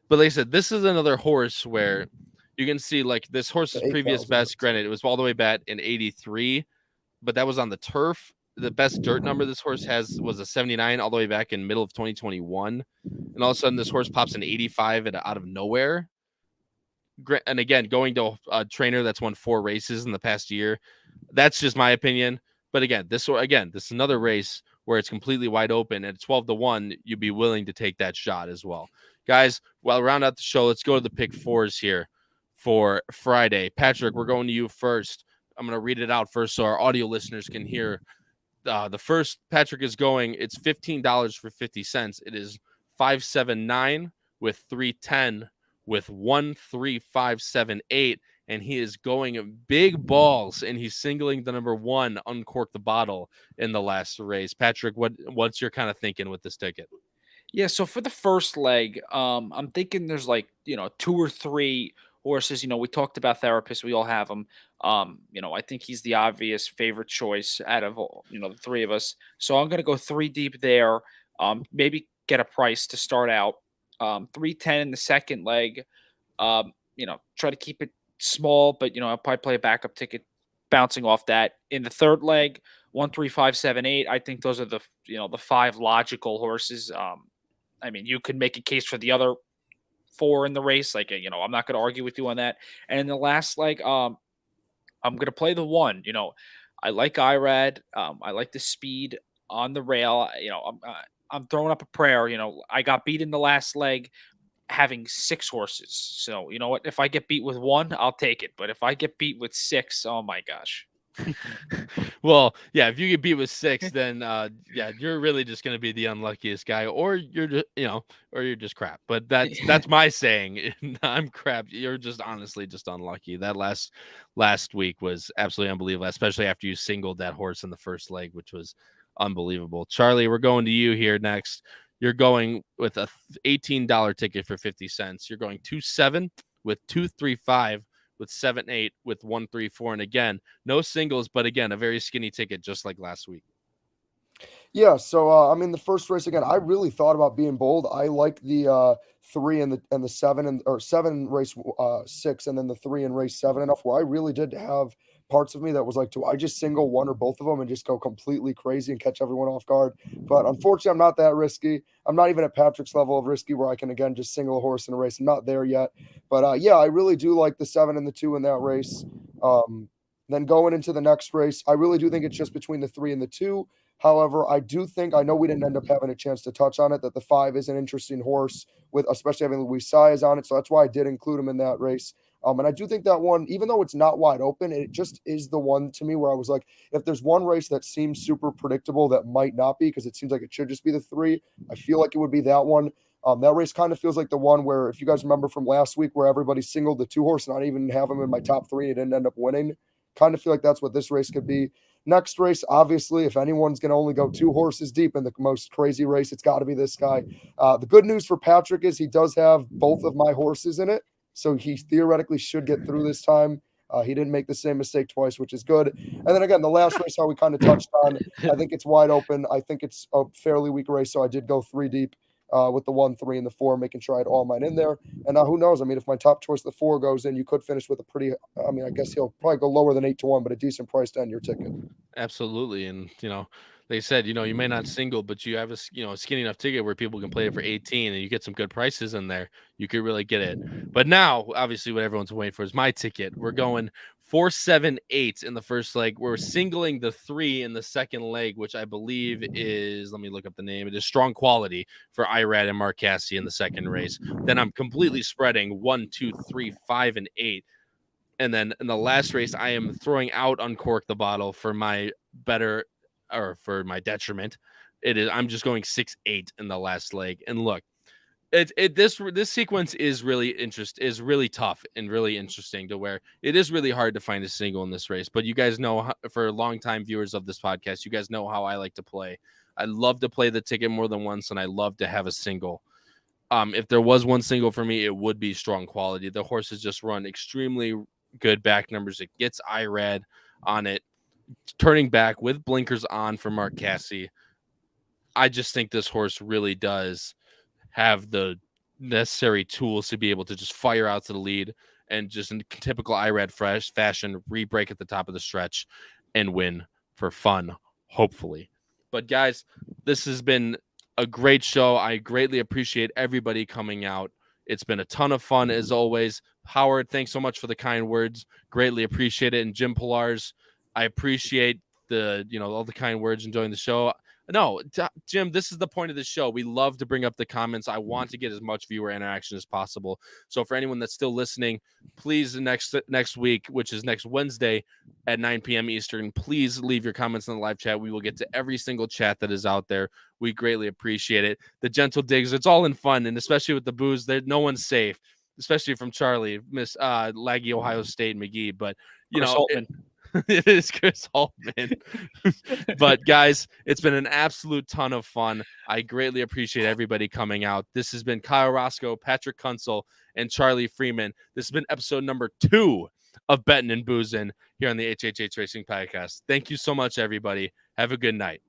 but like I said, this is another horse where you can see this horse's previous best, granted, it was all the way back in 83, but that was on the turf. The best dirt number this horse has was a 79 all the way back in middle of 2021. And all of a sudden this horse pops an 85 out of nowhere. And again, going to a trainer that's won 4 races in the past year, that's just my opinion. But again, this is another race where it's completely wide open, and at 12-1, you'd be willing to take that shot as well. Guys, well, round out the show, let's go to the pick 4s here for Friday. Patrick, we're going to you first. I'm going to read it out first so our audio listeners can hear. The first Patrick is going, it's $15 for 50 cents. It is 579 with 310 with 13578, and he is going big balls, and he's singling the number 1, Uncork the Bottle, in the last race. Patrick, what's your kind of thinking with this ticket? Yeah, so for the first leg, I'm thinking there's like, 2 or 3 horses. We talked about therapists, we all have them. I think he's the obvious favorite choice out of all, the 3 of us. So I'm gonna go 3 deep there. Maybe get a price to start out. 310 in the second leg. Try to keep it small, but I'll probably play a backup ticket bouncing off that. In the third leg, 1, 3, 5, 7, 8. I think those are the 5 logical horses. You could make a case for the other 4 in the race. Like, I'm not going to argue with you on that. And in the last leg, I'm going to play the 1. I like IRAD. I like the speed on the rail. I'm throwing up a prayer. I got beat in the last leg having 6 horses. So, you know what? If I get beat with 1, I'll take it. But if I get beat with 6, oh my gosh. Well, yeah, if you get beat with 6, then you're really just going to be the unluckiest guy, or you're just, or you're just crap. But that's my saying. I'm crap. You're just honestly just unlucky. That last week was absolutely unbelievable, especially after you singled that horse in the first leg, which was unbelievable. Charlie, we're going to you here next. You're going with a $18 ticket for 50 cents. You're going 2-7 with 2-3-5. With 7-8 with 1-3-4, and again, no singles, but again, a very skinny ticket, just like last week. Yeah, so the first race again, I really thought about being bold. I like the 3 and the 7 or 7 race 6, and then the 3 in race 7 enough where I really did have parts of me that was like, do I just single one or both of them and just go completely crazy and catch everyone off guard? But unfortunately, I'm not that risky. I'm not even at Patrick's level of risky where I can again just single a horse in a race. I'm not there yet. But I really do like the 7 and the 2 in that race. Then going into the next race, I really do think it's just between the 3 and the 2. However, I know we didn't end up having a chance to touch on it, that the 5 is an interesting horse, with especially having Luis Saez on it. So that's why I did include him in that race. And I do think that one, even though it's not wide open, it just is the one to me where I was like, if there's one race that seems super predictable that might not be, because it seems like it should just be the 3, I feel like it would be that one. That race kind of feels like the one where, if you guys remember from last week, where everybody singled the 2 horse and I didn't even have him in my top 3 and didn't end up winning. Kind of feel like that's what this race could be. Next race, obviously, if anyone's going to only go 2 horses deep in the most crazy race, it's got to be this guy. The good news for Patrick is he does have both of my horses in it, so he theoretically should get through this time. He didn't make the same mistake twice, which is good. And then again, the last race, how we kind of touched on, I think it's wide open. I think it's a fairly weak race, so I did go 3 deep. With the 1, 3, and the 4, making sure I had all mine in there. And who knows? If my top choice, the 4, goes in, you could finish with a pretty, I guess he'll probably go lower than 8-1, but a decent price to end your ticket. Absolutely. And, they said, you may not single, but you have a skinny enough ticket where people can play it for 18 and you get some good prices in there. You could really get it. But now, obviously, what everyone's waiting for is my ticket. We're going 4-7-8 in the first leg. We're singling the 3 in the second leg, which I believe is, let me look up the name. It is Strong Quality for Irad and Mark Cassidy in the second race. Then I'm completely spreading 1, 2, 3, 5, and 8. And then in the last race, I am throwing out Uncork the Bottle for my for my detriment. I'm just going 6-8 in the last leg. And look, this sequence is really tough and really interesting, to where it is really hard to find a single in this race. But you guys know, for longtime viewers of this podcast, you guys know how I like to play. I love to play the ticket more than once, and I love to have a single. If there was one single for me, it would be Strong Quality. The horse has just run extremely good back numbers. It gets IRAD on it, turning back with blinkers on for Mark Cassidy. I just think this horse really does have the necessary tools to be able to just fire out to the lead and just in typical IRAD fashion, re-break at the top of the stretch and win for fun, hopefully. But guys, this has been a great show. I greatly appreciate everybody coming out. It's been a ton of fun as always. Howard, thanks so much for the kind words. Greatly appreciate it. And Jim Pilars, I appreciate all the kind words, enjoying the show. No, Jim, this is the point of the show. We love to bring up the comments. I want to get as much viewer interaction as possible. So for anyone that's still listening, please next week, which is next Wednesday at 9 p.m. Eastern, please leave your comments in the live chat. We will get to every single chat that is out there. We greatly appreciate it. The gentle digs, it's all in fun, and especially with the booze, no one's safe. especially from Charlie, Miss Laggy Ohio State McGee. But you Chris know, Holtman. it is Chris Holtman. But guys, it's been an absolute ton of fun. I greatly appreciate everybody coming out. This has been Kyle Roscoe, Patrick Kuenzel, and Charlie Freeman. This has been episode number 2 of Bettin N Boozin here on the HHH Racing Podcast. Thank you so much, everybody. Have a good night.